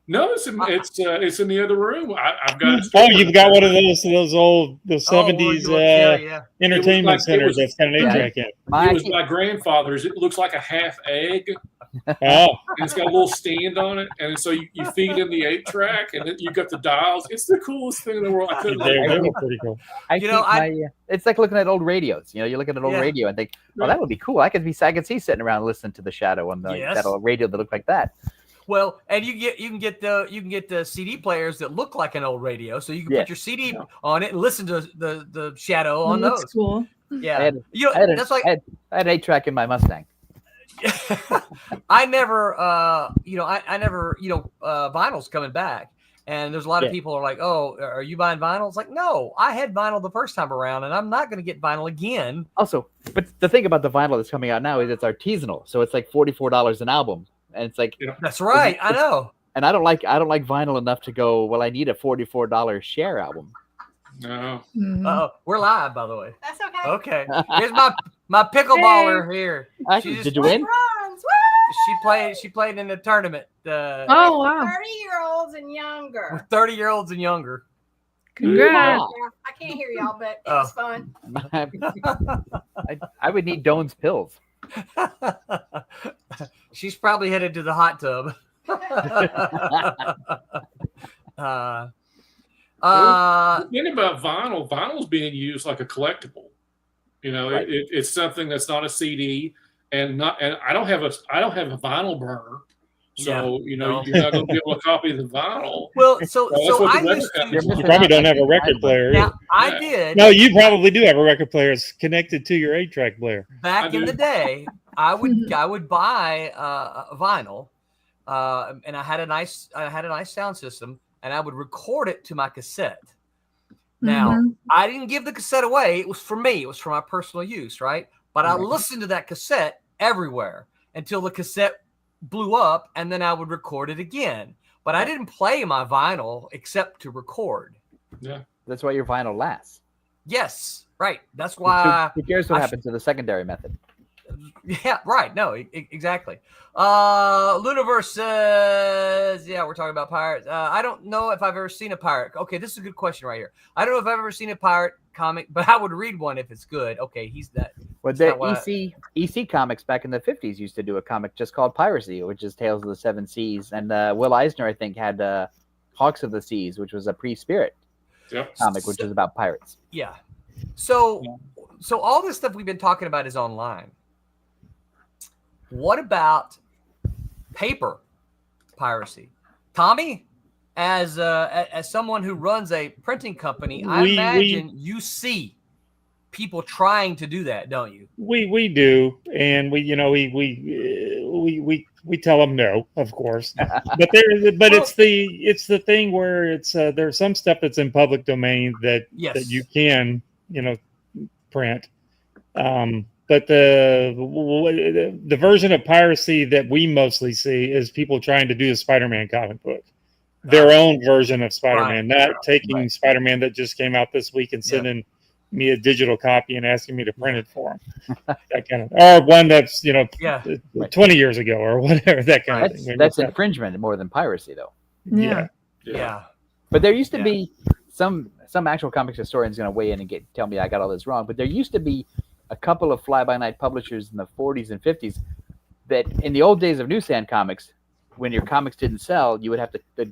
[SPEAKER 6] No, it's in the other room. I've got it.
[SPEAKER 9] Oh, you've got one of those the 70s entertainment centers that's got an 8-track in.
[SPEAKER 6] It was my grandfather's. It looks like a half egg.
[SPEAKER 9] Oh.
[SPEAKER 6] And it's got a little stand on it, and so you feed in the 8-track, and then you got the dials. It's the coolest thing in the world. I couldn't believe
[SPEAKER 9] They
[SPEAKER 6] it.
[SPEAKER 9] were pretty cool.
[SPEAKER 8] It's like looking at old radios. You look at an old radio and think, "Oh, that would be cool. I could see sitting around listening to the Shadow on that old radio that looked like that."
[SPEAKER 5] Well, and you can get the CD players that look like an old radio, so you can put your CD on it and listen to the Shadow on those.
[SPEAKER 7] That's cool.
[SPEAKER 5] Yeah,
[SPEAKER 8] I had an 8-track in my Mustang.
[SPEAKER 5] I never, vinyl's coming back, and there's a lot of people are like, "Oh, are you buying vinyl?" It's like, no, I had vinyl the first time around, and I'm not going to get vinyl again.
[SPEAKER 8] Also, but the thing about the vinyl that's coming out now is it's artisanal, so it's like $44 an album, and it's like
[SPEAKER 5] that's right, I know.
[SPEAKER 8] And I don't like vinyl enough to go, well, I need a $44 share album.
[SPEAKER 6] No.
[SPEAKER 5] We're live, by the way.
[SPEAKER 2] That's okay.
[SPEAKER 5] Okay, here's my pickleballer here.
[SPEAKER 8] Did you win?
[SPEAKER 5] She played in the tournament.
[SPEAKER 7] Oh wow!
[SPEAKER 2] 30-year-olds and younger.
[SPEAKER 5] With 30-year-olds and younger.
[SPEAKER 7] Congrats!
[SPEAKER 2] I can't hear y'all, but it was fun.
[SPEAKER 8] I would need Doan's pills.
[SPEAKER 5] She's probably headed to the hot tub.
[SPEAKER 6] The thing about vinyl's being used like a collectible. It's something that's not a CD, and I don't have a vinyl burner, so you're not going to be able to copy the vinyl.
[SPEAKER 5] Well, so I
[SPEAKER 9] You probably don't have a record player.
[SPEAKER 5] Now, I did.
[SPEAKER 9] No, you probably do have a record player. It's connected to your 8-track player.
[SPEAKER 5] Back in the day, I would buy a vinyl, and I had a nice sound system, and I would record it to my cassette. Now, I didn't give the cassette away. It was for me. It was for my personal use, right? But I listened to that cassette everywhere until the cassette blew up, and then I would record it again. But I didn't play my vinyl except to record.
[SPEAKER 6] Yeah.
[SPEAKER 8] That's why your vinyl lasts.
[SPEAKER 5] Yes, right. That's why.
[SPEAKER 8] Who cares what happens to the secondary method?
[SPEAKER 5] Yeah, right. No, exactly. Luniverse says, yeah, we're talking about pirates. I don't know if I've ever seen a pirate. Okay, this is a good question right here. I don't know if I've ever seen a pirate comic, but I would read one if it's good. Okay, he's that.
[SPEAKER 8] Well, the EC Comics back in the 50s used to do a comic just called Piracy, which is Tales of the Seven Seas. And Will Eisner, I think, had Hawks of the Seas, which was a pre-Spirit comic, which is about pirates.
[SPEAKER 5] Yeah. So all this stuff we've been talking about is online. What about paper piracy? Tommy, as someone who runs a printing company, I imagine you see people trying to do that, don't you?
[SPEAKER 9] We do, and we tell them no, of course. But it's the thing where there's some stuff that's in public domain that you can print. But the version of piracy that we mostly see is people trying to do a Spider-Man comic book, their own version of Spider-Man, not taking Spider-Man that just came out this week and sending me a digital copy and asking me to print it for them. That kind of, or one that's 20 years ago or whatever, that kind of thing.
[SPEAKER 8] That's infringement more than piracy, though.
[SPEAKER 5] Yeah.
[SPEAKER 8] But there used to be some actual comics historians going to weigh in and tell me I got all this wrong. But there used to be a couple of fly-by-night publishers in the 40s and 50s that in the old days of newsstand comics, when your comics didn't sell, you would have to the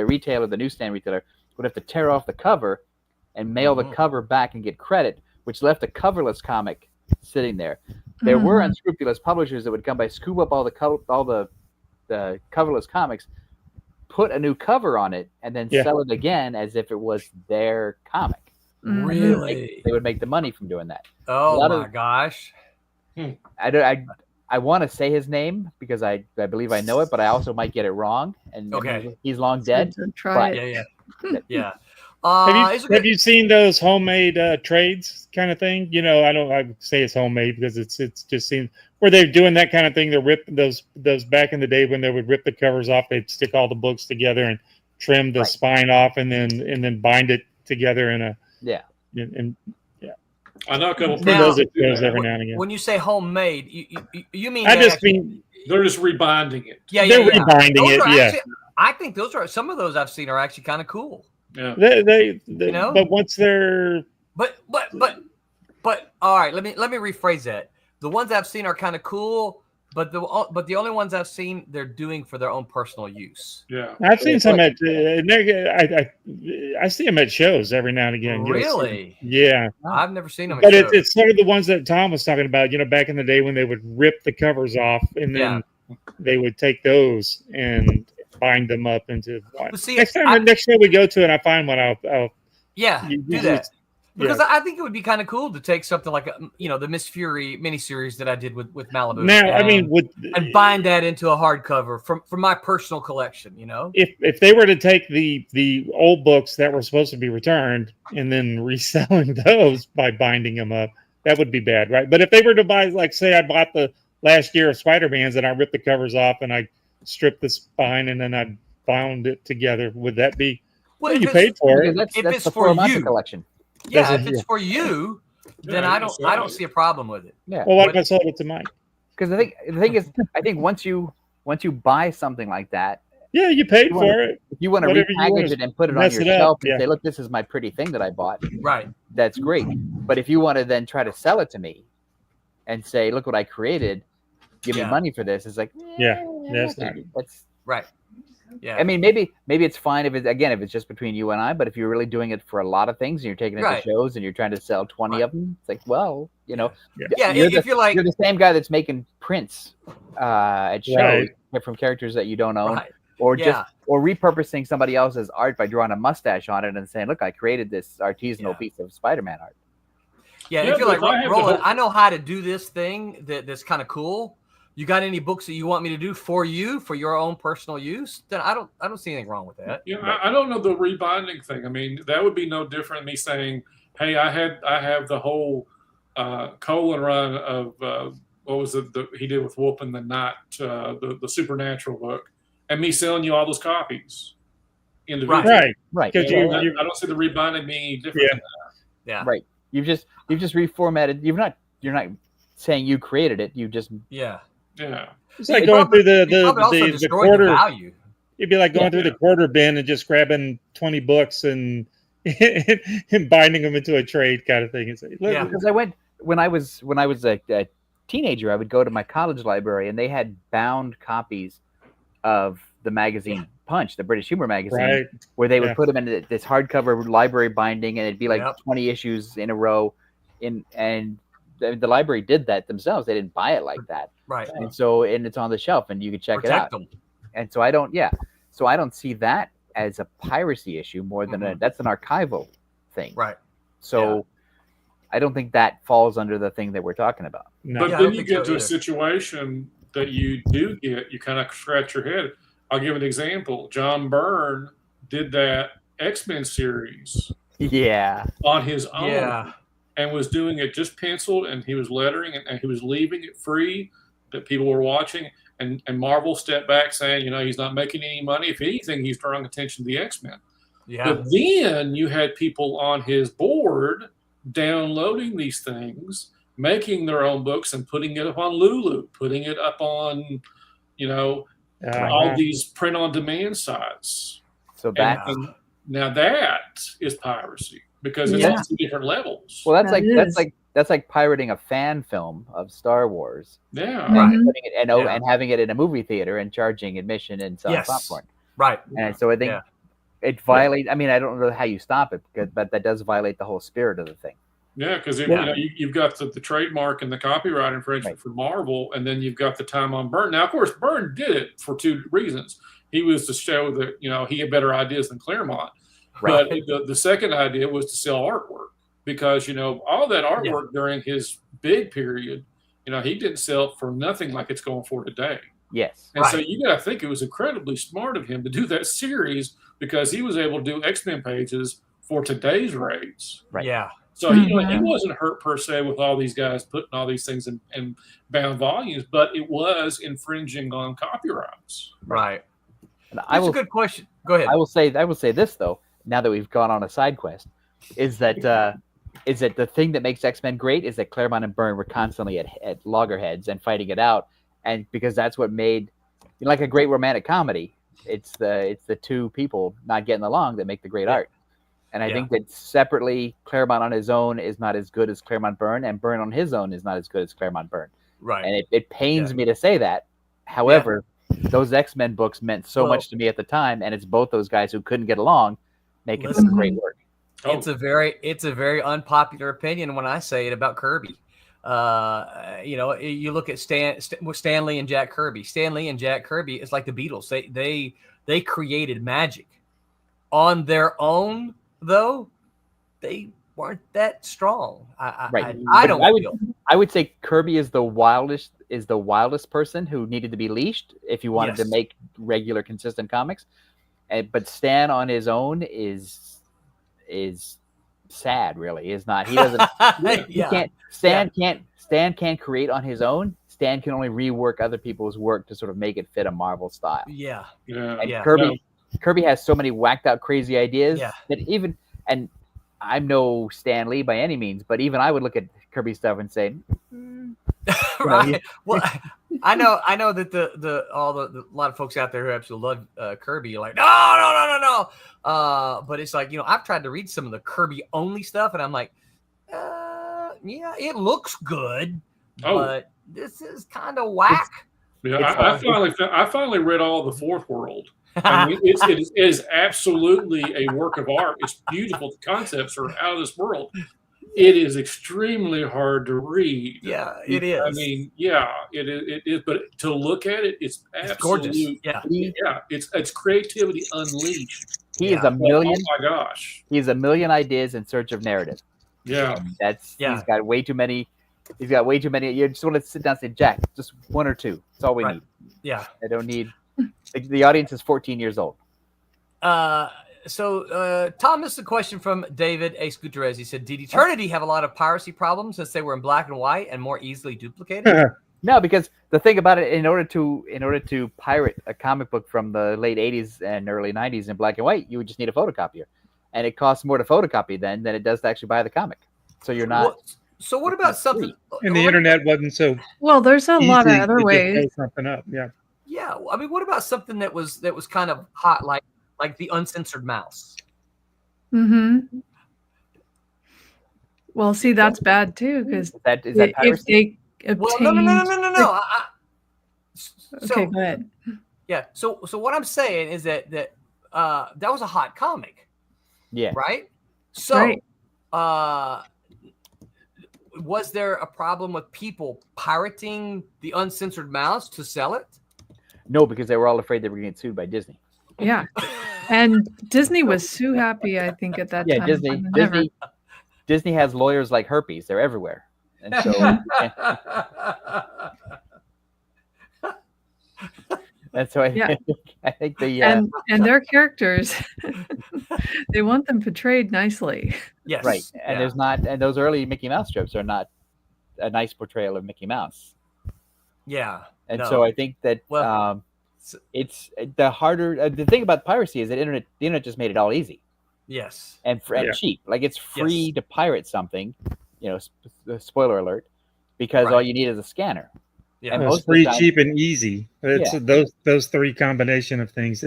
[SPEAKER 8] retailer, the newsstand retailer, would have to tear off the cover and mail the cover back and get credit, which left a coverless comic sitting there. There were unscrupulous publishers that would come by, scoop up all the coverless comics, put a new cover on it, and then sell it again as if it was their comic.
[SPEAKER 5] Really?
[SPEAKER 8] They would make the money from doing that.
[SPEAKER 5] Oh my gosh!
[SPEAKER 8] I want to say his name because I believe I know it, but I also might get it wrong. And he's long dead.
[SPEAKER 7] Try it.
[SPEAKER 5] Yeah.
[SPEAKER 9] Have you seen those homemade trades kind of thing? I say it's homemade because it's just seen where they're doing that kind of thing. They rip those back in the day when they would rip the covers off. They'd stick all the books together and trim the spine off, and then bind it together in a
[SPEAKER 6] I know a couple of
[SPEAKER 9] those every now and again.
[SPEAKER 5] When you say homemade, you mean
[SPEAKER 6] they're just rebinding it.
[SPEAKER 5] Yeah,
[SPEAKER 9] they're rebinding it.
[SPEAKER 5] Actually, I think some of those I've seen are actually kind of cool.
[SPEAKER 6] Yeah,
[SPEAKER 9] they but once they're
[SPEAKER 5] but all right, let me rephrase that. The ones I've seen are kind of cool, but the only ones I've seen they're doing for their own personal use.
[SPEAKER 6] Yeah,
[SPEAKER 9] I've seen some at I see them at shows every now and again.
[SPEAKER 5] Really?
[SPEAKER 9] Yeah,
[SPEAKER 5] I've never seen them.
[SPEAKER 9] But it's sort of the ones that Tom was talking about. Back in the day when they would rip the covers off and then they would take those and bind them up into one. Next time we go to it, I find one. I'll
[SPEAKER 5] do that. Because I think it would be kind of cool to take something like the Miss Fury miniseries that I did with Malibu.
[SPEAKER 9] Now,
[SPEAKER 5] and bind that into a hardcover from my personal collection.
[SPEAKER 9] If they were to take the old books that were supposed to be returned and then reselling those by binding them up, that would be bad, right? But if they were to buy, like, say, I bought the last year of Spider-Man's and I ripped the covers off and I stripped the spine and then I bound it together, would that be? Well, you paid for it.
[SPEAKER 8] That's the for you collection.
[SPEAKER 5] Yeah, if it's for you, then I don't see a problem with it.
[SPEAKER 8] Yeah.
[SPEAKER 9] Well, what if I sold it to Mike?
[SPEAKER 8] Because the thing is, I think once you buy something like that,
[SPEAKER 9] you paid for it.
[SPEAKER 8] If you want to repackage it and put it on your shelf and say, "Look, this is my pretty thing that I bought,"
[SPEAKER 5] right?
[SPEAKER 8] That's great. But if you want to then try to sell it to me and say, "Look what I created, give me money for this," it's like,
[SPEAKER 9] that's
[SPEAKER 5] right. Yeah,
[SPEAKER 8] I mean, maybe it's fine if it's just between you and I. But if you're really doing it for a lot of things and you're taking it to shows and you're trying to sell 20 of them, it's like, well,
[SPEAKER 5] you're
[SPEAKER 8] the same guy that's making prints at shows from characters that you don't own, or repurposing somebody else's art by drawing a mustache on it and saying, "Look, I created this artisanal piece of Spider-Man art."
[SPEAKER 5] Yeah, if you're like, Roland, I know how to do this thing that's kind of cool. You got any books that you want me to do for your own personal use? Then I don't see anything wrong with that.
[SPEAKER 6] Yeah, I don't know the rebinding thing. I mean, that would be no different than me saying, "Hey, I have the whole colon run of what was it he did with Wolf and the Night, the Supernatural book, and me selling you all those copies individually.
[SPEAKER 8] Right.
[SPEAKER 6] I don't see the rebinding being any different than that.
[SPEAKER 5] Yeah.
[SPEAKER 8] Right. You've just reformatted. You're not saying you created it. You just
[SPEAKER 5] Yeah.
[SPEAKER 9] It's like going through the quarter
[SPEAKER 5] value.
[SPEAKER 9] It'd be like going through the quarter bin and just grabbing 20 books and and binding them into a trade kind of thing.
[SPEAKER 8] Because when I was a teenager, I would go to my college library and they had bound copies of the magazine Punch, the British humor magazine, where they would put them in this hardcover library binding, and it'd be like 20 issues in a row. And the library did that themselves. They didn't buy it like that.
[SPEAKER 5] Right.
[SPEAKER 8] And so, and it's on the shelf and you can check it out.
[SPEAKER 5] Them.
[SPEAKER 8] And so I don't see that as a piracy issue more than that's an archival thing.
[SPEAKER 5] Right.
[SPEAKER 8] So I don't think that falls under the thing that we're talking about.
[SPEAKER 6] No. But then you get to a situation that you kind of scratch your head. I'll give an example. John Byrne did that X-Men series.
[SPEAKER 8] Yeah.
[SPEAKER 6] On his own. Yeah. And was doing it just penciled, and he was lettering it, and he was leaving it free that people were watching. And Marvel stepped back saying, he's not making any money. If anything, he's drawing attention to the X-Men. Yeah. But then you had people on his board downloading these things, making their own books and putting it up on Lulu, putting it up on, all these print-on-demand sites.
[SPEAKER 8] So that
[SPEAKER 6] now that is piracy because it's on two different levels.
[SPEAKER 8] Well, that's like pirating a fan film of Star Wars.
[SPEAKER 6] Yeah,
[SPEAKER 8] right. Putting it and having it in a movie theater and charging admission and selling popcorn.
[SPEAKER 5] Right.
[SPEAKER 8] And so I think it violates. I mean, I don't know how you stop it, but that does violate the whole spirit of the thing.
[SPEAKER 6] Yeah, because you've got the trademark and the copyright infringement for Marvel, and then you've got the time on Byrne. Now, of course, Byrne did it for two reasons. He was to show that he had better ideas than Claremont, but the second idea was to sell artwork because all that artwork during his big period, he didn't sell it for nothing like it's going for today.
[SPEAKER 8] Yes,
[SPEAKER 6] and so you got to think it was incredibly smart of him to do that series because he was able to do X-Men pages for today's rates.
[SPEAKER 8] Right.
[SPEAKER 5] Yeah.
[SPEAKER 6] So he wasn't hurt per se with all these guys putting all these things in bound volumes, but it was infringing on copyrights.
[SPEAKER 5] Right. That's a good question. Go ahead.
[SPEAKER 8] I will say this though. Now that we've gone on a side quest, is that the thing that makes X-Men great is that Claremont and Byrne were constantly at loggerheads and fighting it out, and because that's what made like a great romantic comedy. It's the two people not getting along that make the great art. And I think that separately, Claremont on his own is not as good as Claremont Byrne, and Byrne on his own is not as good as Claremont Byrne.
[SPEAKER 5] Right.
[SPEAKER 8] And it pains me to say that. However, those X-Men books meant so much to me at the time, and it's both those guys who couldn't get along making some great work.
[SPEAKER 5] It's a very unpopular opinion when I say it about Kirby. You look at Stan Lee and Jack Kirby. Stan Lee and Jack Kirby is like the Beatles. They created magic on their own. Though they weren't that strong. I would say Kirby is the wildest person who needed to be leashed if you wanted to make regular, consistent comics. But Stan on his own is sad. Really, is not. He doesn't. Stan can't create on his own. Stan can only rework other people's work to sort of make it fit a Marvel style. Kirby has so many whacked out crazy ideas that and I'm no Stan Lee by any means, but even I would look at Kirby stuff and say, right. Well, I know that a lot of folks out there who absolutely love Kirby are like, no. But it's like, I've tried to read some of the Kirby only stuff and I'm like, it looks good, but this is kind of whack.
[SPEAKER 6] I finally read all the Fourth World. I mean, it is absolutely a work of art. It's beautiful. The concepts are out of this world. It is extremely hard to read.
[SPEAKER 5] Yeah, it is.
[SPEAKER 6] I mean, it is. But to look at it, it's absolutely
[SPEAKER 5] gorgeous.
[SPEAKER 6] It's creativity unleashed.
[SPEAKER 8] He is a million.
[SPEAKER 6] Oh my gosh,
[SPEAKER 8] he's a million ideas in search of narrative.
[SPEAKER 6] Yeah,
[SPEAKER 8] he's got way too many. He's got way too many. You just want to sit down and say, Jack, just one or two. That's all we need.
[SPEAKER 5] Yeah,
[SPEAKER 8] I don't need. The audience is 14 years old.
[SPEAKER 5] So Tom, this is a question from David A. Gutierrez. He said, did Eternity have a lot of piracy problems since they were in black and white and more easily duplicated?
[SPEAKER 8] No, because the thing about it, in order to pirate a comic book from the late 80s and early 90s in black and white, you would just need a photocopier. And it costs more to photocopy then than it does to actually buy the comic. So you're not.
[SPEAKER 5] So what about something?
[SPEAKER 9] And the internet wasn't so.
[SPEAKER 7] Well, there's a lot of
[SPEAKER 9] easy
[SPEAKER 7] other
[SPEAKER 9] to just
[SPEAKER 7] ways.
[SPEAKER 9] throw something up. Yeah.
[SPEAKER 5] Yeah, I mean, what about something that was kind of hot, like the uncensored mouse?
[SPEAKER 7] Mm-hmm. Well, see, that's bad too, because
[SPEAKER 8] Is that
[SPEAKER 7] if
[SPEAKER 8] piracy?
[SPEAKER 7] they obtain.
[SPEAKER 5] Well, no.
[SPEAKER 7] Okay, go ahead.
[SPEAKER 5] Yeah. So what I'm saying is that was a hot comic.
[SPEAKER 8] Yeah.
[SPEAKER 5] Right. So, was there a problem with people pirating the uncensored mouse to sell it?
[SPEAKER 8] No, because they were all afraid they were going to get sued by Disney.
[SPEAKER 7] Yeah, and Disney was so happy, I think, at that
[SPEAKER 8] Yeah,
[SPEAKER 7] time.
[SPEAKER 8] Disney has lawyers like herpes. They're everywhere. And so and so I think the
[SPEAKER 7] and their characters, they want them portrayed nicely.
[SPEAKER 5] Yes.
[SPEAKER 8] Right. And there's not, and those early Mickey Mouse strips are not a nice portrayal of Mickey Mouse.
[SPEAKER 5] Yeah.
[SPEAKER 8] And so I think that it's the harder. The thing about piracy is that the internet just made it all easy.
[SPEAKER 5] Yes.
[SPEAKER 8] And cheap. Like it's free to pirate something. Spoiler alert, because all you need is a scanner.
[SPEAKER 5] Yeah,
[SPEAKER 9] and it's free, cheap, and easy. It's those three combination of things.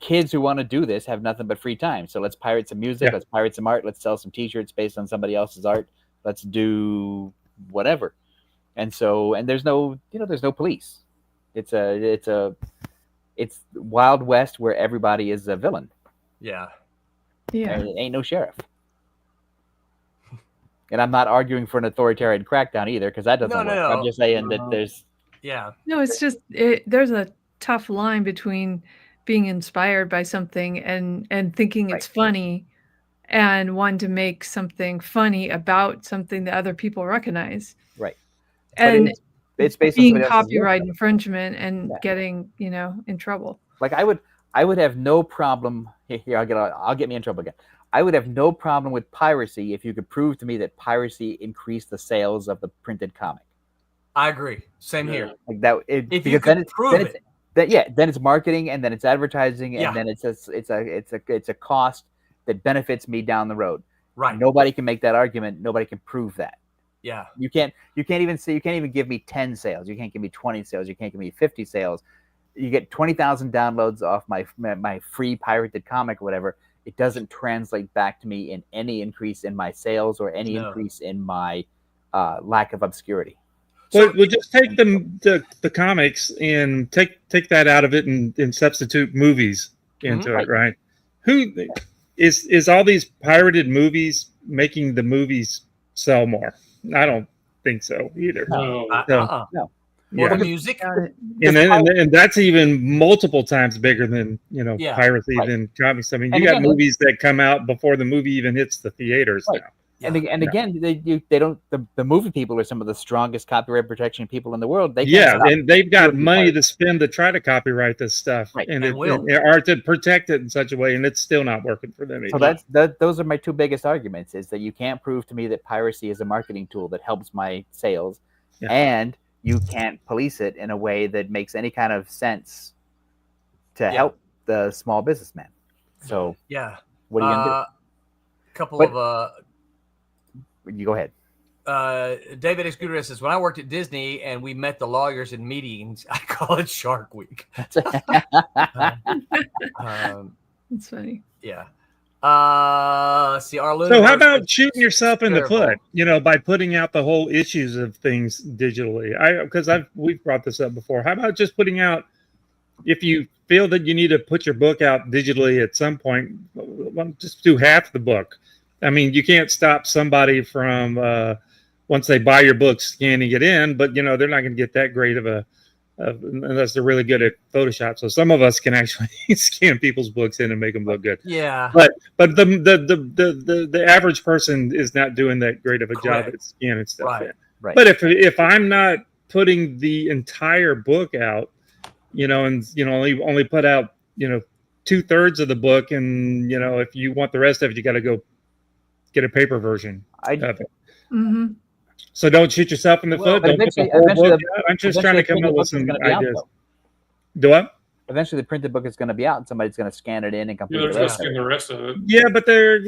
[SPEAKER 8] Kids who want to do this have nothing but free time. So let's pirate some music. Let's pirate some art. Let's sell some T-shirts based on somebody else's art. Let's do whatever. And there's no police. It's Wild West where everybody is a villain.
[SPEAKER 5] Yeah.
[SPEAKER 7] Yeah.
[SPEAKER 8] And it ain't no sheriff. And I'm not arguing for an authoritarian crackdown either, because that doesn't work.
[SPEAKER 5] No.
[SPEAKER 8] I'm just saying that there's.
[SPEAKER 5] Yeah.
[SPEAKER 7] No, it's just there's a tough line between being inspired by something and thinking it's funny, and wanting to make something funny about something that other people recognize.
[SPEAKER 8] Right.
[SPEAKER 7] And
[SPEAKER 8] it's based
[SPEAKER 7] being
[SPEAKER 8] on
[SPEAKER 7] copyright infringement and getting in trouble.
[SPEAKER 8] Like I would have no problem. Here, I'll get me in trouble again. I would have no problem with piracy if you could prove to me that piracy increased the sales of the printed comic.
[SPEAKER 5] I agree. Same here.
[SPEAKER 8] Like that,
[SPEAKER 5] if you could prove it.
[SPEAKER 8] Then it's marketing, and then it's advertising, and then it's a cost that benefits me down the road.
[SPEAKER 5] Right.
[SPEAKER 8] Nobody can make that argument. Nobody can prove that.
[SPEAKER 5] Yeah.
[SPEAKER 8] You can't even give me 10 sales. You can't give me 20 sales. You can't give me 50 sales. You get 20,000 downloads off my free pirated comic or whatever. It doesn't translate back to me in any increase in my sales or any increase in my lack of obscurity.
[SPEAKER 9] Well, we'll just take the comics and take that out of it and substitute movies into it, right? Who is all these pirated movies making the movies sell more? I don't think so either.
[SPEAKER 5] No.
[SPEAKER 9] Yeah.
[SPEAKER 5] Or the music,
[SPEAKER 9] and that's even multiple times bigger than piracy than comics. I mean, you got movies that come out before the movie even hits the theaters now.
[SPEAKER 8] Again, they don't. The movie people are some of the strongest copyright protection people in the world.
[SPEAKER 9] And they've got money to spend to try to copyright this stuff, or to protect it in such a way, and it's still not working for them.
[SPEAKER 8] So those are my two biggest arguments: is that you can't prove to me that piracy is a marketing tool that helps my sales, and you can't police it in a way that makes any kind of sense to help the small businessman. So what are you gonna do? You go ahead.
[SPEAKER 5] David X. Gutierrez says, when I worked at Disney and we met the lawyers in meetings, I call it Shark Week.
[SPEAKER 7] That's funny.
[SPEAKER 5] Yeah. See, Arlo.
[SPEAKER 9] So how about shooting yourself in the foot, by putting out the whole issues of things digitally? We've brought this up before. How about just putting out, if you feel that you need to put your book out digitally at some point, just do half the book. I mean, you can't stop somebody from once they buy your book scanning it in, but they're not going to get that great of unless they're really good at Photoshop. So some of us can actually scan people's books in and make them look good.
[SPEAKER 5] Yeah.
[SPEAKER 9] But the average person is not doing that great of a job at scanning stuff in.
[SPEAKER 8] Right.
[SPEAKER 9] But if I'm not putting the entire book out, and only put out 2/3 of the book, and if you want the rest of it, you got to go get a paper version of it.
[SPEAKER 7] Mm-hmm.
[SPEAKER 9] So don't shoot yourself in the foot. Don't put the whole book out. I'm just trying to come up with some ideas. Do what?
[SPEAKER 8] Eventually, the printed book is going to be out, and somebody's going to scan it in and complete
[SPEAKER 6] the rest of it.
[SPEAKER 9] Yeah, but they're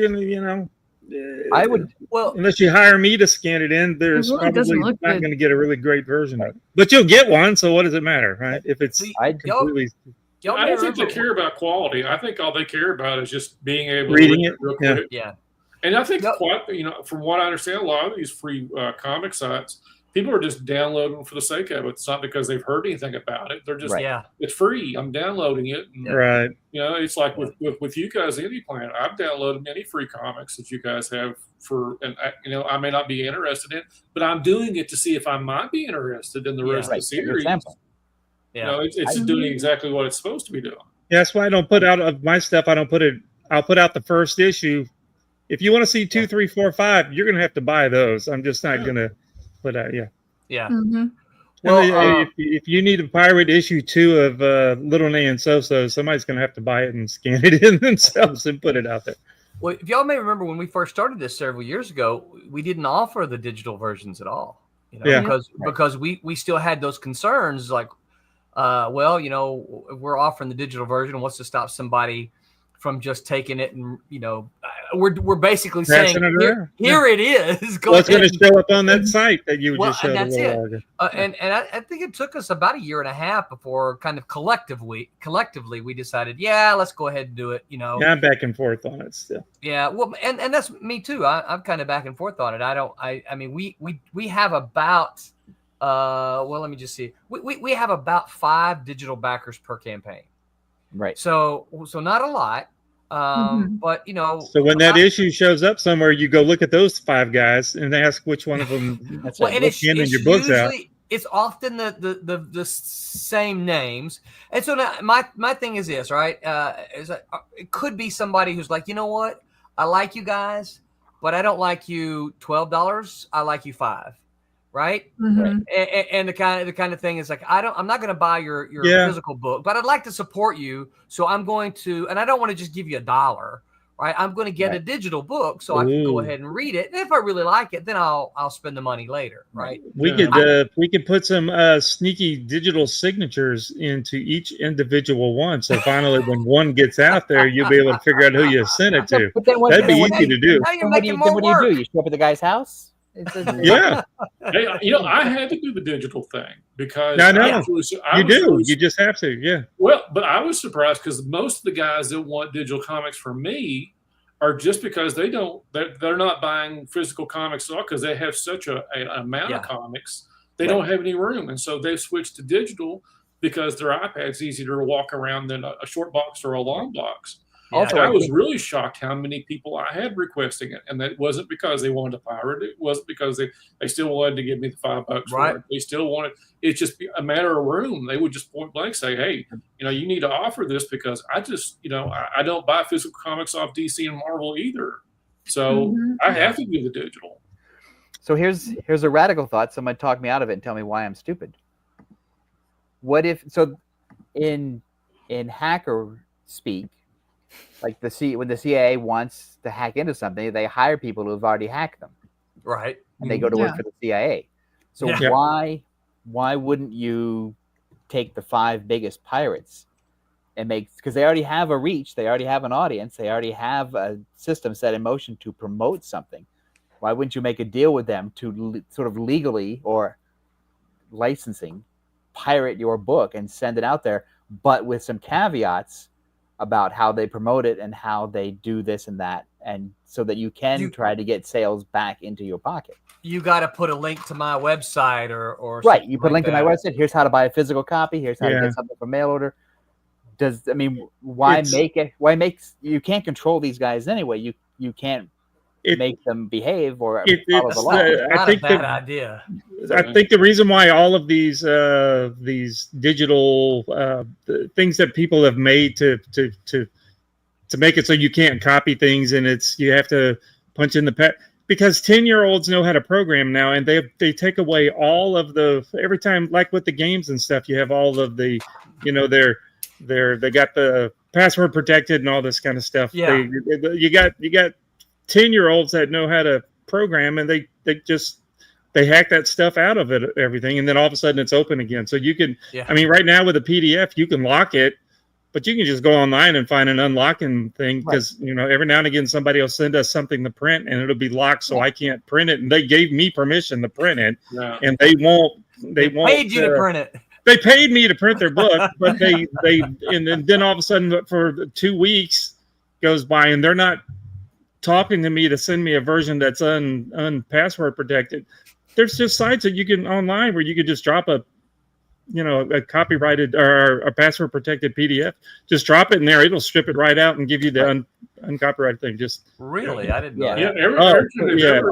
[SPEAKER 8] I would
[SPEAKER 9] unless you hire me to scan it in, there's probably not going to get a really great version of it. But you'll get one, so what does it matter, right? If it's completely.
[SPEAKER 6] I don't think they care about quality. I think all they care about is just being able
[SPEAKER 9] reading
[SPEAKER 6] to
[SPEAKER 9] it
[SPEAKER 6] real quick.
[SPEAKER 5] Yeah.
[SPEAKER 6] And I think from what I understand, a lot of these free comic sites, people are just downloading them for the sake of it. It's not because they've heard anything about it. They're just, it's free. I'm downloading it. And,
[SPEAKER 9] right.
[SPEAKER 6] It's like with you guys, Indie Planet, I've downloaded many free comics that you guys have and I may not be interested in, but I'm doing it to see if I might be interested in the rest of the series.
[SPEAKER 5] Yeah.
[SPEAKER 6] It's doing exactly what it's supposed to be doing.
[SPEAKER 9] Yeah, that's why I don't put out of my stuff. I'll put out the first issue. If you want to see 2, 3, 4, 5, you're going to have to buy those. I'm just not going to put out. Yeah.
[SPEAKER 5] Yeah.
[SPEAKER 7] Mm-hmm.
[SPEAKER 9] Well, if you need a pirate issue 2 of Little Nay and So-So, somebody's going to have to buy it and scan it in themselves and put it out there.
[SPEAKER 5] Well, if y'all may remember when we first started this several years ago, we didn't offer the digital versions at all. Because we still had those concerns like, we're offering the digital version. What's to stop somebody from just taking it and we're basically saying here it is.
[SPEAKER 9] What's going to show up on that site that you just showed?
[SPEAKER 5] And that's it. And I think it took us about a year and a half before kind of collectively we decided, let's go ahead and do it.
[SPEAKER 9] Yeah, I'm back and forth on it still.
[SPEAKER 5] Yeah, well, and that's me too. I'm kind of back and forth on it. I mean, we have about. Let me just see. We have about 5 digital backers per campaign.
[SPEAKER 8] Right.
[SPEAKER 5] So not a lot. But
[SPEAKER 9] So when that issue shows up somewhere, you go look at those 5 guys and ask which one of them.
[SPEAKER 5] It's your books out. It's often the same names. And so now my thing is this, right? It could be somebody who's like, you know what? I like you guys, but I don't like you $12. I like you $5. Right.
[SPEAKER 7] Mm-hmm.
[SPEAKER 5] And the kind of thing is like, I'm not going to buy your physical book, but I'd like to support you. So I'm going to, and I don't want to just give you $1, right? I'm going to get a digital book so I can go ahead and read it. And if I really like it, then I'll spend the money later. Right.
[SPEAKER 9] We could put some sneaky digital signatures into each individual one. So finally, when one gets out there, you'll be able to figure out who you sent it to. That'd be easy to do.
[SPEAKER 5] Now you're making more work.
[SPEAKER 8] What do? You show up at the guy's house?
[SPEAKER 9] Yeah.
[SPEAKER 6] Hey, I had to do the digital thing because
[SPEAKER 9] I know you just have to. Yeah.
[SPEAKER 6] Well, but I was surprised because most of the guys that want digital comics from me are just because they're not buying physical comics at all because they have such an amount of comics. They don't have any room, and so they've switched to digital because their iPad's easier to walk around than a short box or a long box. Also, I was really shocked how many people I had requesting it, and that wasn't because they wanted to pirate it. It wasn't because they still wanted to give me the $5 for it. They still wanted. It's just a matter of room. They would just point blank say, "Hey, you need to offer this because I just, I don't buy physical comics off DC and Marvel either, so I have to do the digital."
[SPEAKER 8] So here's a radical thought. Somebody talk me out of it and tell me why I'm stupid. What if in hacker speak? Like when the CIA wants to hack into something, they hire people who have already hacked them,
[SPEAKER 5] right?
[SPEAKER 8] And they go to work for the CIA. So why wouldn't you take the 5 biggest pirates and because they already have a reach, they already have an audience, they already have a system set in motion to promote something. Why wouldn't you make a deal with them to sort of legally or licensing pirate your book and send it out there, but with some caveats about how they promote it and how they do this and that, and so that you can try to get sales back into your pocket.
[SPEAKER 5] You got to put a link to my website or
[SPEAKER 8] right. You put a link to my website. Here's how to buy a physical copy. Here's how to get something from mail order. Why make you can't control these guys anyway. You can't make them behave or follow the law.
[SPEAKER 5] I think bad idea.
[SPEAKER 9] I think the reason why all of these digital things that people have made to make it so you can't copy things and you have to punch in the pad because 10-year-olds know how to program now and they take away all of every time, like with the games and stuff, you have all of the they got the password protected and all this kind of stuff.
[SPEAKER 5] Yeah.
[SPEAKER 9] You got 10-year-olds that know how to program and they they hack that stuff out of it, everything, and then all of a sudden it's open again. So you can, I mean, right now with a PDF, you can lock it, but you can just go online and find an unlocking thing because every now and again somebody will send us something to print and it'll be locked, so I can't print it. And they gave me permission to print it, and they won't. They
[SPEAKER 5] paid you to print it.
[SPEAKER 9] They paid me to print their book, but then all of a sudden for 2 weeks goes by and they're not talking to me to send me a version that's password protected. There's just sites that you can online where you could just drop a copyrighted or a password protected PDF. Just drop it in there; it'll strip it right out and give you the uncopyrighted thing. Just
[SPEAKER 5] really, I didn't know.
[SPEAKER 6] Yeah,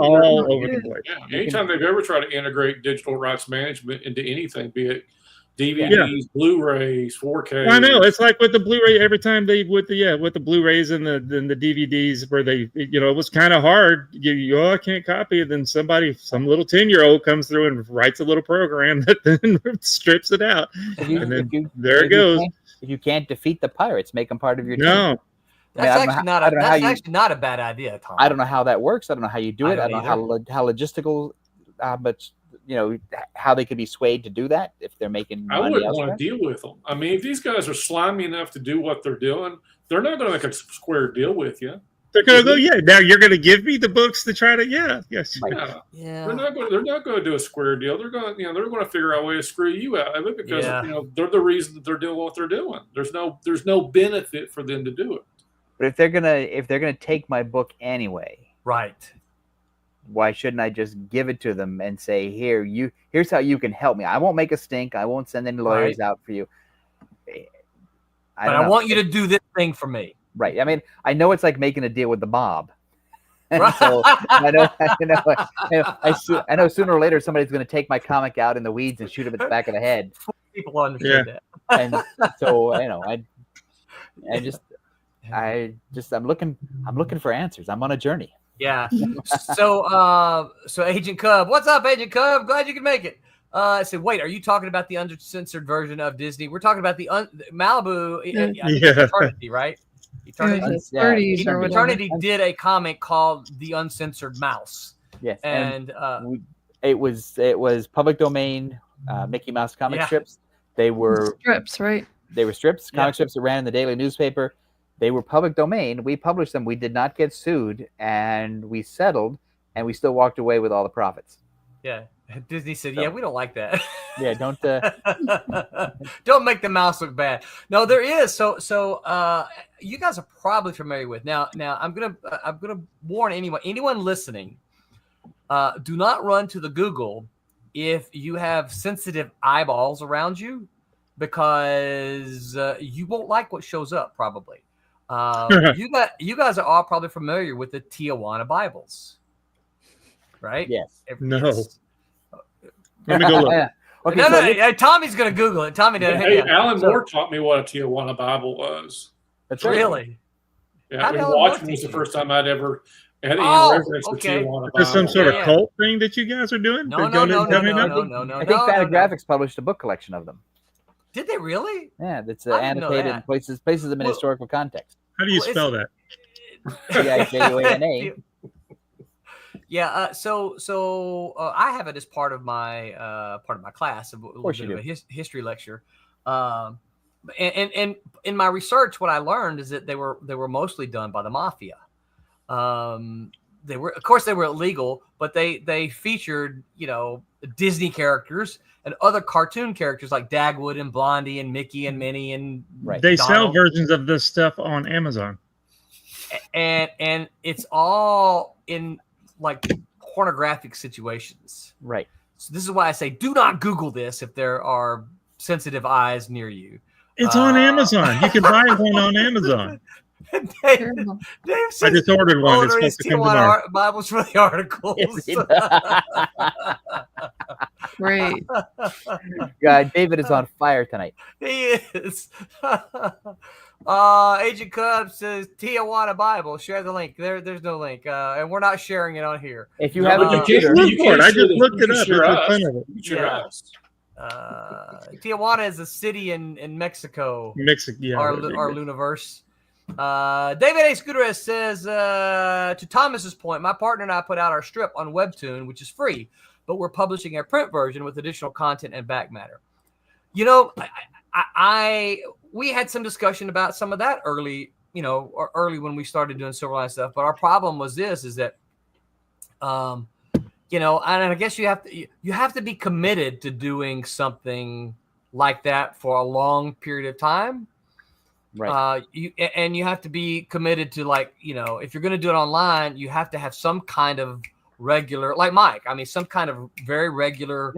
[SPEAKER 9] all over the place.
[SPEAKER 6] Yeah, anytime they've ever tried to integrate digital rights management into anything, be it DVDs, Blu-rays, 4K.
[SPEAKER 9] I know it's like with the Blu-ray. Every time with the Blu-rays and the DVDs, where they it was kind of hard. I can't copy it. Then some little 10-year-old comes through and writes a little program that then strips it out, and then there it goes.
[SPEAKER 8] If you can't defeat the pirates, make them part of your team.
[SPEAKER 9] No.
[SPEAKER 5] That's actually not a bad idea, Tom.
[SPEAKER 8] I don't know how that works. I don't know how you do it. I don't know how logistical, but how they could be swayed to do that if they're making money.
[SPEAKER 6] I wouldn't want to deal with them. I mean, if these guys are slimy enough to do what they're doing, they're not going to make a square deal with you.
[SPEAKER 9] They're going to go, now you're going to give me the books to try to, yes.
[SPEAKER 5] Yeah.
[SPEAKER 6] They're not going to do a square deal. They're going to figure out a way to screw you out of it because they're the reason that they're doing what they're doing. There's no benefit for them to do it.
[SPEAKER 8] But if they're gonna take my book anyway,
[SPEAKER 5] right?
[SPEAKER 8] Why shouldn't I just give it to them and say, here's how you can help me? I won't make a stink. I won't send any lawyers out for you.
[SPEAKER 5] I want you to do this thing for me.
[SPEAKER 8] Right. I mean, I know it's like making a deal with the mob. And so I know sooner or later somebody's going to take my comic out in the weeds and shoot him at the back of the head.
[SPEAKER 5] People understand that.
[SPEAKER 8] And so I'm looking for answers. I'm on a journey.
[SPEAKER 5] Yeah. So Agent Cub, what's up, Agent Cub? Glad you could make it. I said, wait, are you talking about the uncensored version of Disney? We're talking about the Malibu Eternity, right? Eternity did a comic called The Uncensored Mouse.
[SPEAKER 8] Yes,
[SPEAKER 5] and
[SPEAKER 8] it was public domain Mickey Mouse comic strips. They were
[SPEAKER 7] strips, right?
[SPEAKER 8] They were strips, comic strips that ran in the daily newspaper. They were public domain. We published them. We did not get sued, and we settled, and we still walked away with all the profits.
[SPEAKER 5] Yeah. Disney said, "Yeah, we don't like that."
[SPEAKER 8] Yeah, don't
[SPEAKER 5] don't make the mouse look bad. No, there is. So you guys are probably familiar with now. I'm gonna warn anyone listening. Do not run to the Google if you have sensitive eyeballs around you, because you won't like what shows up. Probably. You guys are all probably familiar with the Tijuana Bibles, right?
[SPEAKER 8] Yes.
[SPEAKER 9] No. Let me go look.
[SPEAKER 5] Okay, no, Tommy's going to Google it. Tommy did.
[SPEAKER 6] Hey, Alan Moore taught me what a Tijuana Bible was.
[SPEAKER 8] That's
[SPEAKER 5] really.
[SPEAKER 6] Yeah, watching was the first time I'd ever had any reference to Tijuana Bible.
[SPEAKER 9] Is some sort of cult thing that you guys are doing?
[SPEAKER 5] No.
[SPEAKER 8] I think Fantagraphics published a book collection of them.
[SPEAKER 5] Did they really?
[SPEAKER 8] Yeah, that's annotated in places them in historical context.
[SPEAKER 9] How do you spell that?
[SPEAKER 8] Tijuana.
[SPEAKER 5] Yeah, so I have it as part of my class, a little bit of a history lecture, and in my research, what I learned is that they were mostly done by the mafia. They were illegal, but they featured Disney characters and other cartoon characters like Dagwood and Blondie and Mickey and Minnie and
[SPEAKER 9] They sell versions of this stuff on Amazon,
[SPEAKER 5] and it's all in like pornographic situations.
[SPEAKER 8] Right.
[SPEAKER 5] So this is why I say do not Google this if there are sensitive eyes near you.
[SPEAKER 9] It's on Amazon. You can buy one on Amazon.
[SPEAKER 5] Dave said,
[SPEAKER 9] I just ordered one. It's supposed to come tomorrow.
[SPEAKER 5] Bibles for the articles.
[SPEAKER 7] Great.
[SPEAKER 8] God, David is on fire tonight.
[SPEAKER 5] He is. Agent Cub says Tijuana Bible. Share the link. There's no link, and we're not sharing it on here.
[SPEAKER 8] If you have a computer,
[SPEAKER 9] I just looked it up.
[SPEAKER 5] Tijuana is a city in Mexico.
[SPEAKER 9] Yeah.
[SPEAKER 5] Our Luniverse. David A. Scudero says, to Thomas's point, my partner and I put out our strip on Webtoon, which is free. but we're publishing a print version with additional content and back matter. You know, we had some discussion about some of that early when we started doing Silverline stuff. But our problem was is that, you know, and I guess you have to be committed to doing something like that for a long period of time.
[SPEAKER 8] Right.
[SPEAKER 5] You have to be committed to, like, you know, if you're going to do it online, you have to have some kind of regular, like Mike. I mean, some kind of very regular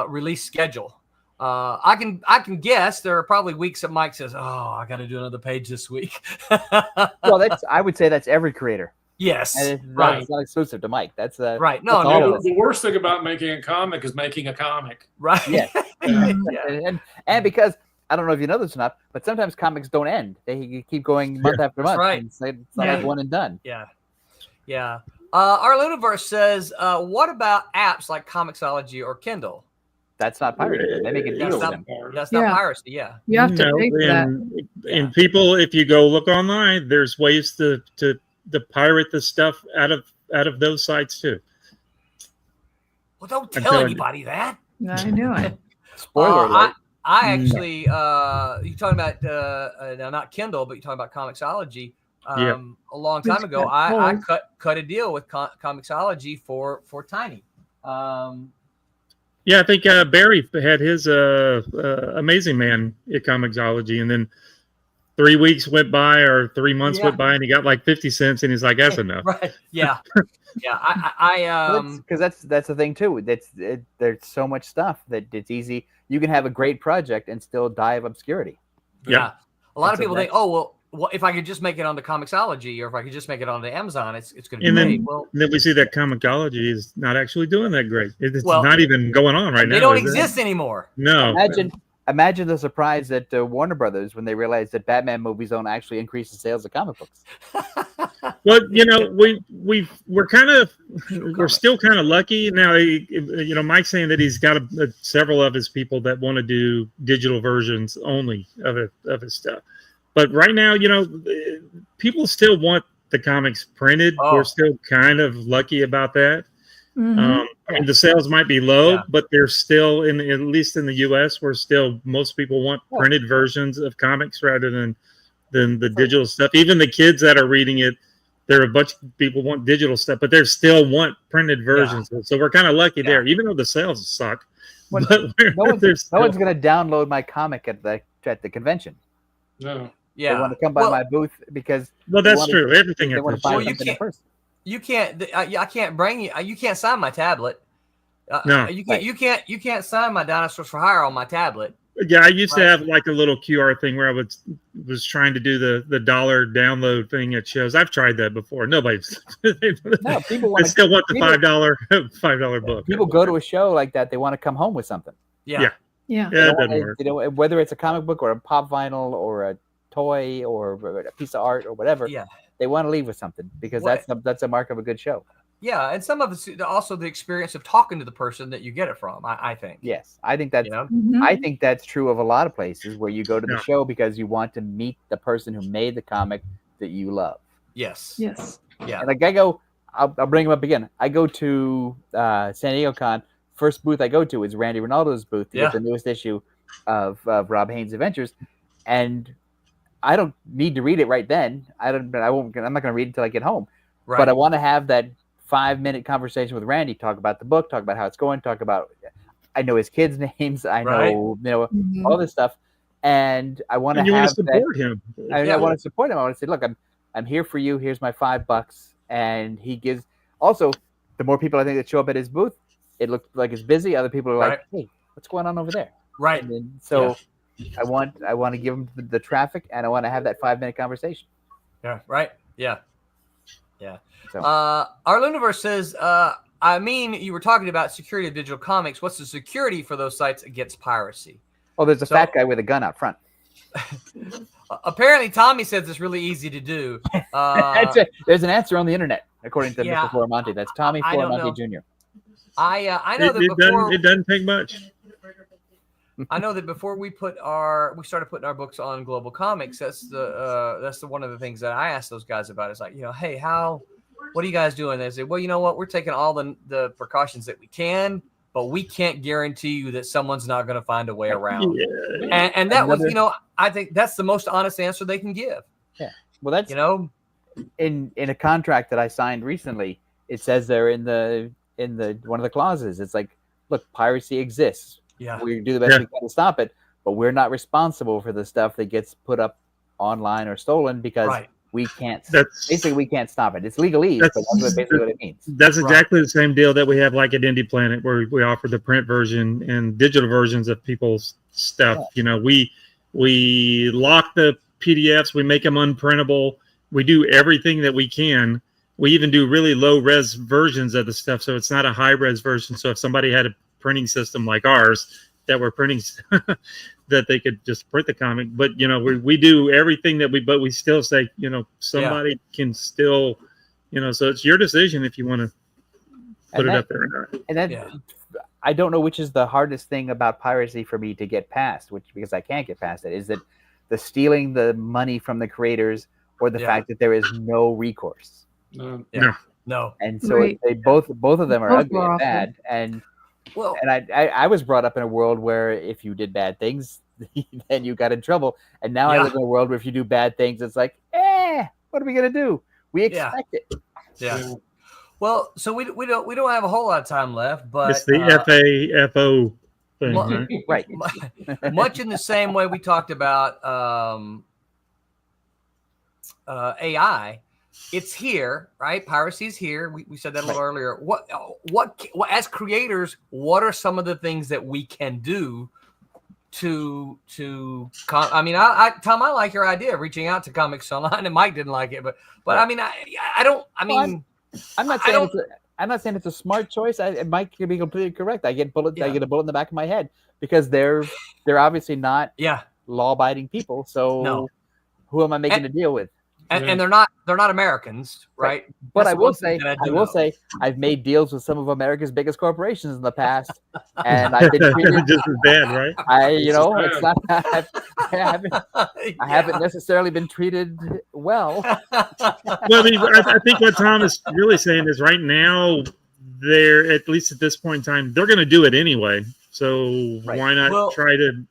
[SPEAKER 5] release schedule. I can guess there are probably weeks that Mike says, "Oh, I got to do another page this week."
[SPEAKER 8] Well, I would say that's every creator.
[SPEAKER 5] Yes,
[SPEAKER 8] and it's
[SPEAKER 5] right.
[SPEAKER 8] not exclusive to Mike. That's
[SPEAKER 5] right. No,
[SPEAKER 8] that's
[SPEAKER 6] the worst thing about making a comic is making a comic.
[SPEAKER 5] Right.
[SPEAKER 8] Yes. And because I don't know if you know this or not, but sometimes comics don't end. They keep going month after month.
[SPEAKER 5] Right.
[SPEAKER 8] It's not like one and done.
[SPEAKER 5] Yeah. Yeah. Our Luniverse says, what about apps like Comixology or Kindle?
[SPEAKER 8] That's not piracy. They make a deal with them.
[SPEAKER 5] That's not piracy. Yeah.
[SPEAKER 7] You have to pay for that.
[SPEAKER 9] And people, if you go look online, there's ways to pirate the stuff out of those sites too.
[SPEAKER 5] Well, don't tell anybody that.
[SPEAKER 7] I knew it.
[SPEAKER 8] Spoiler alert.
[SPEAKER 5] I actually, you're talking about now not Kindle, but you're talking about Comixology. A long time ago, I cut a deal with Comixology for Tiny.
[SPEAKER 9] Yeah, I think Barry had his Amazing Man at Comixology, and then 3 weeks went by or 3 months went by, and he got like 50 cents, and he's like, "That's enough."
[SPEAKER 5] Right? Yeah, yeah.
[SPEAKER 8] Because that's the thing too. There's so much stuff that it's easy. You can have a great project and still die of obscurity.
[SPEAKER 5] Yeah, a lot of people think, "Oh, well, if I could just make it onto Comixology, or if I could just make it onto Amazon, it's going to be great."
[SPEAKER 9] Then we see that Comixology is not actually doing that great. It's not even going on right now.
[SPEAKER 5] They don't exist anymore.
[SPEAKER 9] No.
[SPEAKER 8] Imagine the surprise at Warner Brothers when they realized that Batman movies don't actually increase the sales of comic books.
[SPEAKER 9] Well, you know, we're still kind of lucky now. You know, Mike's saying that he's got several of his people that want to do digital versions only of his stuff. But right now, you know, people still want the comics printed. We're still kind of lucky about that. Mm-hmm. And the sales might be low, but they're still at least in the U.S., most people want printed versions of comics rather than the digital stuff. Even the kids that are reading it, there are a bunch of people want digital stuff, but they still want printed versions. Yeah. So we're kind of lucky there, even though the sales suck.
[SPEAKER 8] No one's going to download my comic at the convention.
[SPEAKER 6] No.
[SPEAKER 5] Yeah.
[SPEAKER 8] They want to come by my booth because.
[SPEAKER 9] Well, that's true. Everything.
[SPEAKER 8] They want to buy something in person.
[SPEAKER 5] You can't. I can't bring you. You can't sign my tablet.
[SPEAKER 9] No.
[SPEAKER 5] You can't. You can't sign my Dinosaurs for Hire on my tablet.
[SPEAKER 9] Yeah, I used to have like a little QR thing where I was trying to do the dollar download thing at shows. I've tried that before. Nobody's.
[SPEAKER 8] People
[SPEAKER 9] still want the $5 book.
[SPEAKER 8] People go to a show like that. They want to come home with something.
[SPEAKER 5] Yeah.
[SPEAKER 9] It doesn't work.
[SPEAKER 8] You know, whether it's a comic book or a pop vinyl or a toy or a piece of art or whatever.
[SPEAKER 5] Yeah.
[SPEAKER 8] They want to leave with something because that's a mark of a good show.
[SPEAKER 5] Yeah, and some of it's also the experience of talking to the person that you get it from. I think.
[SPEAKER 8] Yes, I think that's. I think that's true of a lot of places where you go to the show because you want to meet the person who made the comic that you love.
[SPEAKER 5] Yes.
[SPEAKER 7] Yes.
[SPEAKER 5] Yeah.
[SPEAKER 8] And like I'll bring him up again. I go to San Diego Con. First booth I go to is Randy Ronaldo's booth to get the newest issue of Rob Haynes' Adventures, and I don't need to read it right then. I'm not going to read it until I get home. Right. But I want to have that 5-minute conversation with Randy, talk about the book, talk about how it's going, talk about, I know his kids' names, I know, all this stuff. And I want to
[SPEAKER 9] want to support him.
[SPEAKER 8] I want to support him. I want to say, look, I'm here for you. Here's my $5. And he gives, also, the more people I think that show up at his booth, it looks like it's busy. Other people are like, hey, what's going on over there?
[SPEAKER 5] Right.
[SPEAKER 8] And so I want to give him the traffic, and I want to have that 5-minute conversation.
[SPEAKER 5] Yeah. Right. Yeah. Yeah.
[SPEAKER 8] So.
[SPEAKER 5] Our Luniverse says, I mean, you were talking about security of digital comics. What's the security for those sites against piracy?
[SPEAKER 8] Oh, there's a fat guy with a gun out front.
[SPEAKER 5] Apparently, Tommy says it's really easy to do.
[SPEAKER 8] That's it. There's an answer on the internet, according to Mr. Florimonte. That's Tommy Florimonte Jr.
[SPEAKER 5] I know that
[SPEAKER 9] it doesn't take much.
[SPEAKER 5] I know that before we started putting our books on Global Comics, that's one of the things that I asked those guys about. Is like, hey, how what are you guys doing? They say, well, you know what? We're taking all the precautions that we can, but we can't guarantee you that someone's not going to find a way around.
[SPEAKER 9] Yeah.
[SPEAKER 5] And that was, I think that's the most honest answer they can give.
[SPEAKER 8] Yeah. Well, that's, in a contract that I signed recently, it says there in the one of the clauses, it's like, look, piracy exists.
[SPEAKER 5] Yeah.
[SPEAKER 8] We do the best we can to stop it, but we're not responsible for the stuff that gets put up online or stolen because we can't. Basically, we can't stop it. It's legalese, but that's basically what it means.
[SPEAKER 9] That's exactly the same deal that we have like at Indie Planet, where we offer the print version and digital versions of people's stuff.
[SPEAKER 8] Yeah.
[SPEAKER 9] We lock the PDFs, we make them unprintable. We do everything that we can. We even do really low res versions of the stuff, so it's not a high res version. So if somebody had a printing system like ours that we're printing, that they could just print the comic. But we do everything that but we still say somebody can still so it's your decision if you want to put it up there or not.
[SPEAKER 8] And that I don't know which is the hardest thing about piracy for me to get past, because I can't get past it, is that the stealing the money from the creators or the fact that there is no recourse.
[SPEAKER 5] No.
[SPEAKER 8] And so they both of them are ugly and bad. And I was brought up in a world where if you did bad things, then you got in trouble. And now I live in a world where if you do bad things, it's like, what are we gonna do? We expect it.
[SPEAKER 5] Yeah. Well, so we don't have a whole lot of time left, but
[SPEAKER 9] it's the FAFO thing,
[SPEAKER 8] right?
[SPEAKER 5] Much in the same way we talked about AI. It's here, right? Piracy's here. We said that a little earlier. What as creators, what are some of the things that we can do to Tom, I like your idea of reaching out to Comics Online, and Mike didn't like it, but I mean, I'm
[SPEAKER 8] not saying it's a smart choice. Mike can be completely correct. I get a bullet in the back of my head because they're obviously not law-abiding people. So who am I making a deal with?
[SPEAKER 5] And they're not Americans, right?
[SPEAKER 8] But I will say I've made deals with some of America's biggest corporations in the past, and I've been treated
[SPEAKER 9] just as bad, right?
[SPEAKER 8] It's not. I haven't necessarily been treated well.
[SPEAKER 9] Well, I think what Tom is really saying is right now, they're at least at this point in time, they're going to do it anyway. So why not try to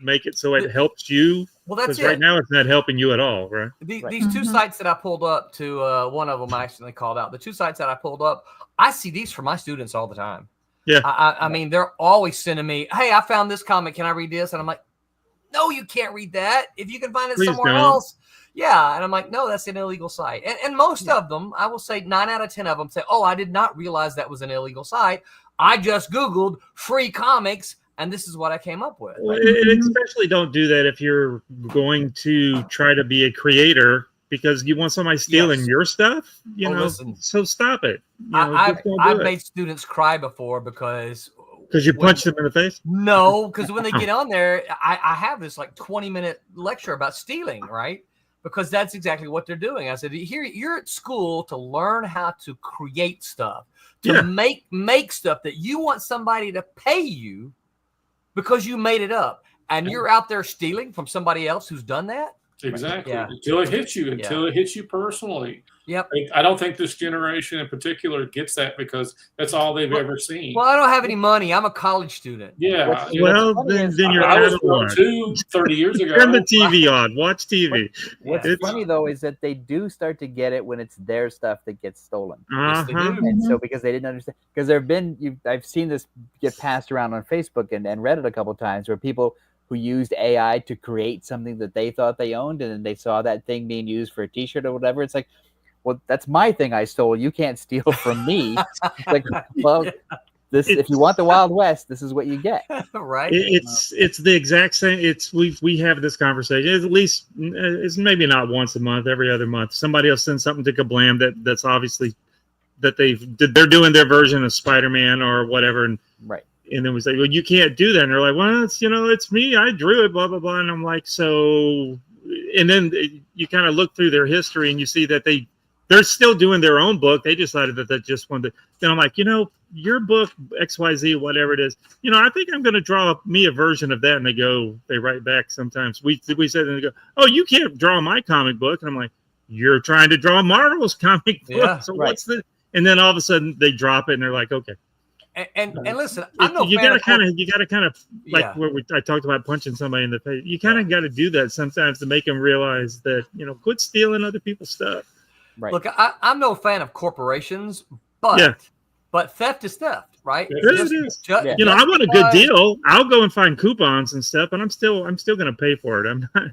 [SPEAKER 9] make it so it helps you?
[SPEAKER 5] Well, that's
[SPEAKER 9] right now it's not helping you at all, right?
[SPEAKER 5] These two sites that I pulled up to one of them I accidentally called out. The two sites that I pulled up, I see these for my students all the time.
[SPEAKER 9] Yeah.
[SPEAKER 5] I mean, they're always sending me, hey, I found this comic. Can I read this? And I'm like, no, you can't read that. If you can find it somewhere else. Yeah. And I'm like, no, that's an illegal site. And most of them, I will say 9 out of 10 of them say, oh, I did not realize that was an illegal site. I just Googled free comics, and this is what I came up with.
[SPEAKER 9] And especially don't do that if you're going to try to be a creator because you want somebody stealing your stuff. Listen, so stop it.
[SPEAKER 5] I've made students cry before because
[SPEAKER 9] you punched them in the face.
[SPEAKER 5] No, because when they get on there, I have this like 20-minute lecture about stealing, right? Because that's exactly what they're doing. I said, here you're at school to learn how to create stuff, to make stuff that you want somebody to pay you because you made it up, and you're out there stealing from somebody else who's done that.
[SPEAKER 6] Exactly. Until it hits you, it hits you personally.
[SPEAKER 5] Yep.
[SPEAKER 6] I don't think this generation in particular gets that because that's all they've ever seen.
[SPEAKER 5] Well, I don't have any money. I'm a college student.
[SPEAKER 6] Yeah.
[SPEAKER 9] Well, then you're
[SPEAKER 6] I
[SPEAKER 9] out of
[SPEAKER 6] was too 30 years ago.
[SPEAKER 9] Turn the TV on. Watch TV.
[SPEAKER 8] What's funny though is that they do start to get it when it's their stuff that gets stolen.
[SPEAKER 5] Yes, they do.
[SPEAKER 8] And so because they didn't understand, because I've seen this get passed around on Facebook and Reddit a couple of times where people who used AI to create something that they thought they owned, and then they saw that thing being used for a T-shirt or whatever. It's like, well, that's my thing I stole. You can't steal from me. It's like, well, if you want the Wild West, this is what you get.
[SPEAKER 5] Right?
[SPEAKER 9] It's the exact same. We have this conversation. At least it's maybe not once a month, every other month. Somebody will send something to Kablam that's obviously that they're doing their version of Spider-Man or whatever, and And then we say, well, you can't do that. And they're like, well, it's me. I drew it, blah, blah, blah. And I'm like, so, and then you kind of look through their history and you see that they're still doing their own book. They decided that they just wanted to, then I'm like, your book, XYZ, whatever it is, I think I'm going to draw me a version of that. And they write back sometimes. We said, and they go, oh, you can't draw my comic book. And I'm like, you're trying to draw Marvel's comic book.
[SPEAKER 5] Yeah,
[SPEAKER 9] So
[SPEAKER 8] right.
[SPEAKER 9] what's the? And then all of a sudden they drop it and they're like, okay.
[SPEAKER 5] And listen, I'm no
[SPEAKER 9] you
[SPEAKER 5] fan
[SPEAKER 9] gotta kind of like
[SPEAKER 5] Yeah.
[SPEAKER 9] where I talked about punching somebody in the face. You kind of got to do that sometimes to make them realize that quit stealing other people's stuff.
[SPEAKER 8] Right.
[SPEAKER 5] Look, I'm no fan of corporations, but theft is theft, right?
[SPEAKER 9] It is.
[SPEAKER 8] Yeah.
[SPEAKER 9] I want a good deal. I'll go and find coupons and stuff, and I'm still going to pay for it. I'm not.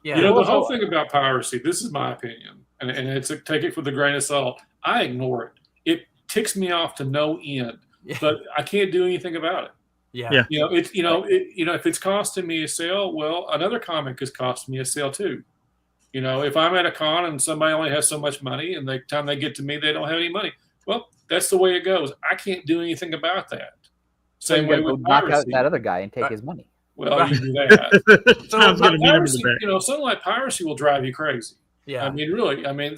[SPEAKER 5] Yeah.
[SPEAKER 6] The whole thing about piracy, this is my opinion, and it's take it with a grain of salt. I ignore it. It ticks me off to no end, but I can't do anything about it.
[SPEAKER 5] Yeah.
[SPEAKER 6] If it's costing me a sale, well, another comic is costing me a sale too. If I'm at a con and somebody only has so much money, and the time they get to me, they don't have any money. Well, that's the way it goes. I can't do anything about that. Same way with
[SPEAKER 8] knock out
[SPEAKER 6] piracy.
[SPEAKER 8] that other guy and take his money.
[SPEAKER 6] Well, you do that.
[SPEAKER 9] Tom's gonna meet him in
[SPEAKER 6] Piracy,
[SPEAKER 9] the back.
[SPEAKER 6] something like piracy will drive you crazy.
[SPEAKER 5] Yeah.
[SPEAKER 6] I mean, really. I mean,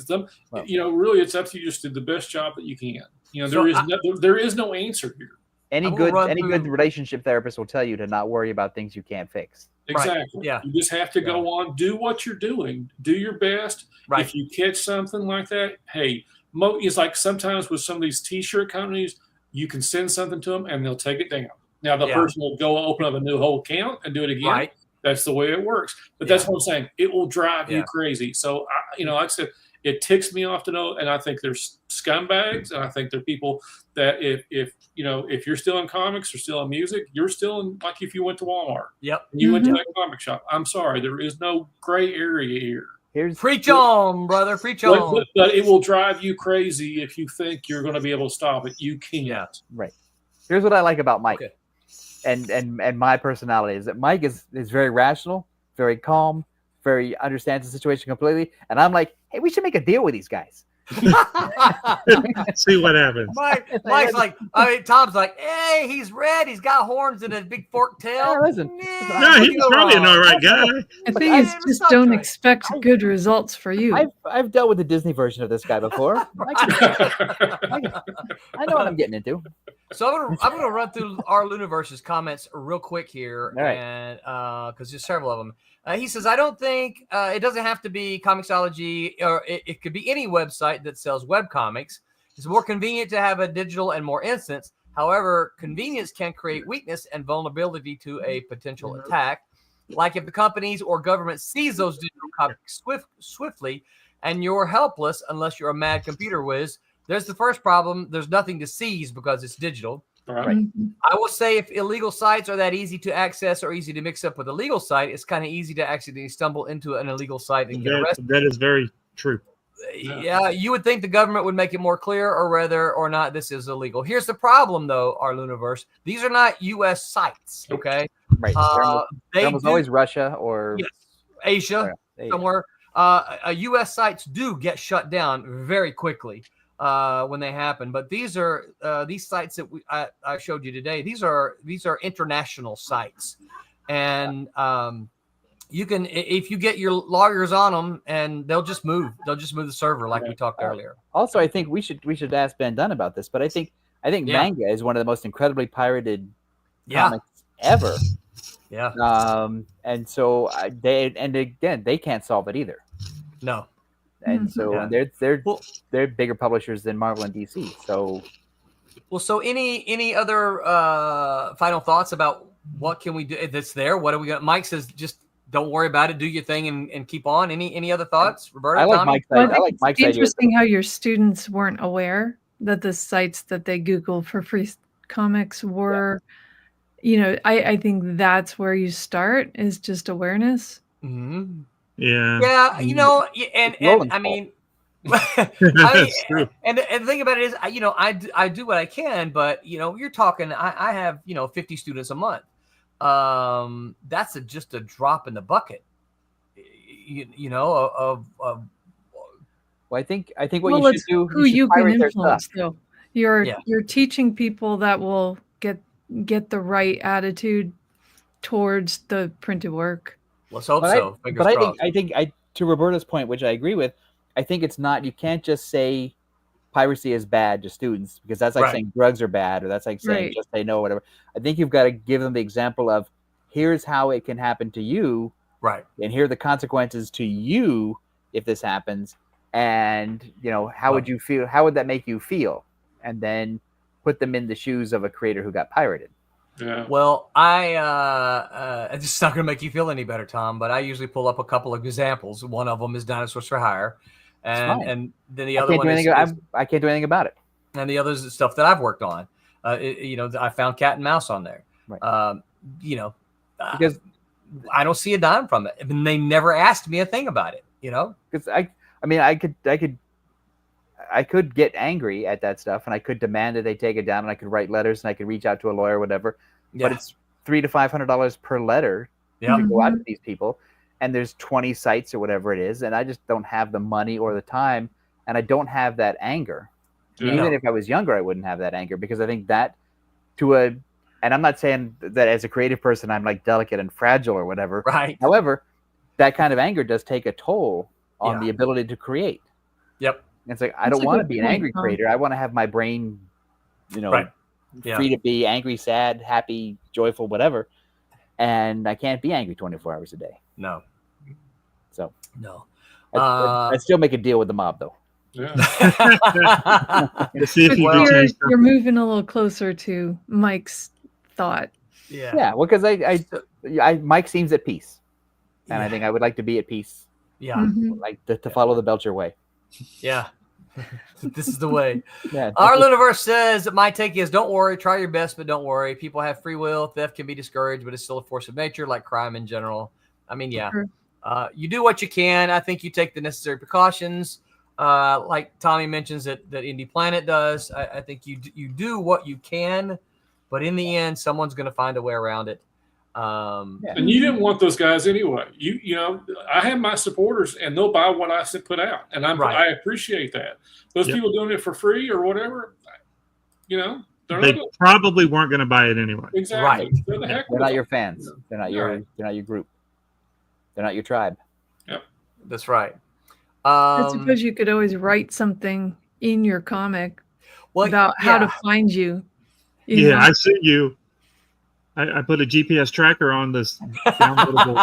[SPEAKER 6] really, it's up to you just to do the best job that you can. There is no answer here.
[SPEAKER 8] Any good relationship therapist will tell you to not worry about things you can't fix.
[SPEAKER 6] Exactly.
[SPEAKER 5] Right. Yeah.
[SPEAKER 6] You just have to go on, do what you're doing, do your best.
[SPEAKER 5] Right.
[SPEAKER 6] If you catch something like that, hey, it's like sometimes with some of these T-shirt companies, you can send something to them and they'll take it down. Now the person will go open up a new whole account and do it again.
[SPEAKER 5] Right.
[SPEAKER 6] That's the way it works. But that's what I'm saying. It will drive you crazy. So like I said, it ticks me off to know, and I think there's scumbags, and I think there are people that if you're still in comics or still in music, you're still in, like if you went to Walmart.
[SPEAKER 5] Yep.
[SPEAKER 6] And you went to that comic shop. I'm sorry, there is no gray area here.
[SPEAKER 5] Preach on, brother. Preach on.
[SPEAKER 6] But it will drive you crazy if you think you're going to be able to stop it. You can't.
[SPEAKER 5] Yeah.
[SPEAKER 8] Right. Here's what I like about Mike.
[SPEAKER 5] Okay.
[SPEAKER 8] And my personality is that Mike is very rational, very calm, very understands the situation completely. And I'm like, hey, we should make a deal with these guys.
[SPEAKER 9] See what happens.
[SPEAKER 5] Mike's like, Tom's like, hey, he's red. He's got horns and a big forked tail.
[SPEAKER 8] Yeah, listen.
[SPEAKER 9] No, he's probably an all right guy.
[SPEAKER 7] I think it's just don't expect good results for you.
[SPEAKER 8] I've dealt with the Disney version of this guy before. I know what I'm getting into.
[SPEAKER 5] So I'm gonna run through our Luniverse's comments real quick here,
[SPEAKER 8] All right.
[SPEAKER 5] and because there's several of them. He says, I don't think it doesn't have to be Comixology, or it could be any website that sells webcomics. It's more convenient to have a digital and more instance. However, convenience can create weakness and vulnerability to a potential attack. Like if the companies or government seize those digital comics swiftly, and you're helpless unless you're a mad computer whiz. There's the first problem. There's nothing to seize because it's digital.
[SPEAKER 6] Right.
[SPEAKER 5] I will say if illegal sites are that easy to access or easy to mix up with a legal site, it's kind of easy to accidentally stumble into an illegal site and get arrested.
[SPEAKER 9] That is very true.
[SPEAKER 5] Yeah, you would think the government would make it more clear or whether or not this is illegal. Here's the problem, though, our Luniverse. These are not U.S. sites, okay?
[SPEAKER 8] Right. There was always Russia or
[SPEAKER 5] Asia, somewhere. U.S. sites do get shut down very quickly when they happen. But these are these sites that I showed you today. These are international sites, and you can, if you get your lawyers on them, and they'll just move the server like we talked earlier.
[SPEAKER 8] Also, I think we should ask Ben Dunn about this, but I think manga is one of the most incredibly pirated comics ever.
[SPEAKER 5] Yeah.
[SPEAKER 8] And so they can't solve it either.
[SPEAKER 5] No.
[SPEAKER 8] And so they're bigger publishers than Marvel and DC. So
[SPEAKER 5] any other final thoughts about what can we do that's there? What do we got? Mike says just don't worry about it, do your thing and keep on. Any other thoughts, Roberta?
[SPEAKER 8] I like
[SPEAKER 5] Tommy?
[SPEAKER 8] Mike's
[SPEAKER 7] Well,
[SPEAKER 8] I like Mike's
[SPEAKER 7] it's
[SPEAKER 8] idea.
[SPEAKER 7] interesting how your students weren't aware that the sites that they Googled for free comics were, I think that's where you start is just awareness.
[SPEAKER 5] Mm-hmm.
[SPEAKER 9] Yeah.
[SPEAKER 5] Yeah, and I mean,
[SPEAKER 9] That's true.
[SPEAKER 5] And the thing about it is, I do what I can, but you're talking. I have 50 students a month. That's just a drop in the bucket. Well,
[SPEAKER 8] I think what
[SPEAKER 7] Well,
[SPEAKER 8] you
[SPEAKER 7] it's
[SPEAKER 8] should do.
[SPEAKER 7] who
[SPEAKER 8] should
[SPEAKER 7] you can
[SPEAKER 8] pirate their
[SPEAKER 7] influence,
[SPEAKER 8] stuff.
[SPEAKER 7] though. You're teaching people that will get the right attitude towards the printed work.
[SPEAKER 5] Let's hope
[SPEAKER 8] But
[SPEAKER 5] so.
[SPEAKER 8] I think to Roberta's point, which I agree with, I think it's not. You can't just say piracy is bad to students because that's like saying drugs are bad, or that's like saying just say no, whatever. I think you've got to give them the example of here's how it can happen to you,
[SPEAKER 5] right?
[SPEAKER 8] And here are the consequences to you if this happens, and how would you feel? How would that make you feel? And then put them in the shoes of a creator who got pirated.
[SPEAKER 6] Yeah.
[SPEAKER 5] Well, it's just not going to make you feel any better, Tom. But I usually pull up a couple of examples. One of them is Dinosaurs for Hire, and then the other one is
[SPEAKER 8] I can't do anything about it.
[SPEAKER 5] And the others is stuff that I've worked on. I found Cat and Mouse on there.
[SPEAKER 8] Right.
[SPEAKER 5] Because I don't see a dime from it, and they never asked me a thing about it.
[SPEAKER 8] Because I could get angry at that stuff, and I could demand that they take it down, and I could write letters, and I could reach out to a lawyer or whatever.
[SPEAKER 5] Yeah.
[SPEAKER 8] But it's $300 to $500 per letter to go out to these people, and there's 20 sites or whatever it is, and I just don't have the money or the time, and I don't have that anger.
[SPEAKER 6] Yeah.
[SPEAKER 8] Even if I was younger, I wouldn't have that anger, because I think that and I'm not saying that as a creative person I'm like delicate and fragile or whatever.
[SPEAKER 5] Right.
[SPEAKER 8] However, that kind of anger does take a toll on the ability to create.
[SPEAKER 5] Yep.
[SPEAKER 8] It's like, I don't want to be an angry creator. I want to have my brain, free to be angry, sad, happy, joyful, whatever. And I can't be angry 24 hours a day.
[SPEAKER 5] No.
[SPEAKER 8] So
[SPEAKER 5] no.
[SPEAKER 8] I'd still make a deal with the mob, though.
[SPEAKER 6] Yeah.
[SPEAKER 7] You're moving a little closer to Mike's thought.
[SPEAKER 5] Yeah.
[SPEAKER 8] Yeah. Well, because Mike seems at peace, and I think I would like to be at peace.
[SPEAKER 5] Yeah.
[SPEAKER 8] Like to follow the Belcher way.
[SPEAKER 5] Yeah. This is the way.
[SPEAKER 8] Yeah.
[SPEAKER 5] Our universe says my take is don't worry, try your best, but don't worry. People have free will. Theft can be discouraged, but it's still a force of nature, like crime in general. I mean, yeah.
[SPEAKER 7] Sure.
[SPEAKER 5] You do what you can. I think you take the necessary precautions. Like Tommy mentions that Indie Planet does. I think you do what you can, but in the end, someone's going to find a way around it.
[SPEAKER 6] And you didn't want those guys anyway. I have my supporters, and they'll buy what I put out, and I appreciate that. Those people doing it for free or whatever,
[SPEAKER 9] they probably weren't going to buy it anyway.
[SPEAKER 6] Exactly.
[SPEAKER 5] Right.
[SPEAKER 8] They're not your fans. They're not your. They're not your group. They're not your tribe.
[SPEAKER 6] Yep.
[SPEAKER 5] That's right.
[SPEAKER 7] I suppose you could always write something in your comic about how to find you. You know?
[SPEAKER 9] I see you. I put a GPS tracker on this downloadable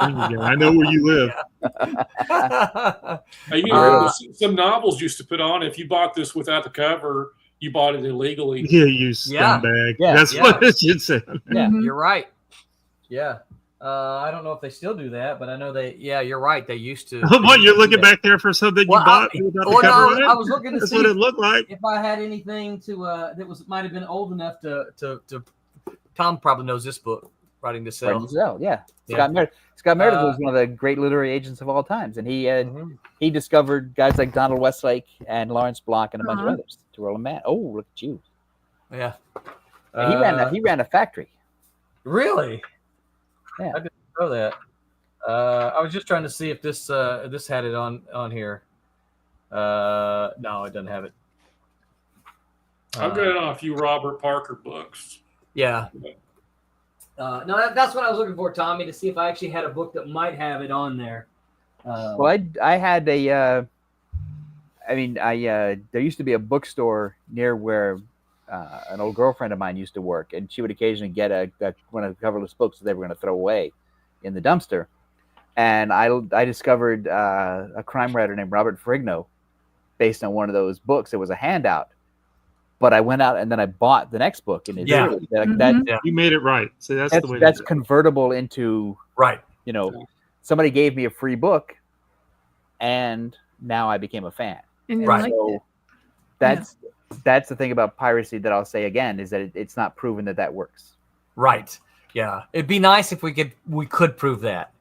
[SPEAKER 9] thing again. I know where you live.
[SPEAKER 6] Some novels used to put on, if you bought this without the cover, you bought it illegally.
[SPEAKER 9] Yeah, you scumbag. That's what it should say.
[SPEAKER 5] Yeah, you're right. Yeah. I don't know if they still do that, but I know you're right. They used to.
[SPEAKER 9] What, you're looking back there for something you bought without the cover?
[SPEAKER 5] I was looking to
[SPEAKER 9] That's
[SPEAKER 5] see
[SPEAKER 9] what it looked like.
[SPEAKER 5] If I had anything might have been old enough to Tom probably knows this book, Writing to Sell.
[SPEAKER 8] Yeah. Scott Meredith was one of the great literary agents of all times, and he discovered guys like Donald Westlake and Lawrence Block and a bunch of others to roll a man. Oh, look at you!
[SPEAKER 5] Yeah,
[SPEAKER 8] he ran a factory.
[SPEAKER 5] Really?
[SPEAKER 8] Yeah,
[SPEAKER 5] I didn't know that. I was just trying to see if this had it on here. No, it doesn't have it.
[SPEAKER 6] I've got it on a few Robert Parker books.
[SPEAKER 5] Yeah. No, that's what I was looking for, Tommy, to see if I actually had a book that might have it on there.
[SPEAKER 8] Well, I had there used to be a bookstore near where an old girlfriend of mine used to work, and she would occasionally get one of the coverless books that they were going to throw away in the dumpster. And I discovered a crime writer named Robert Ferrigno based on one of those books. It was a handout. But I went out and then I bought the next book, and
[SPEAKER 9] you made it right. So that's the way.
[SPEAKER 8] That's convertible into
[SPEAKER 5] right.
[SPEAKER 8] Somebody gave me a free book, and now I became a fan.
[SPEAKER 7] And you
[SPEAKER 5] right.
[SPEAKER 7] liked
[SPEAKER 8] it. That's the thing about piracy that I'll say again is that it's not proven that works.
[SPEAKER 5] Right. Yeah. It'd be nice if we could prove that.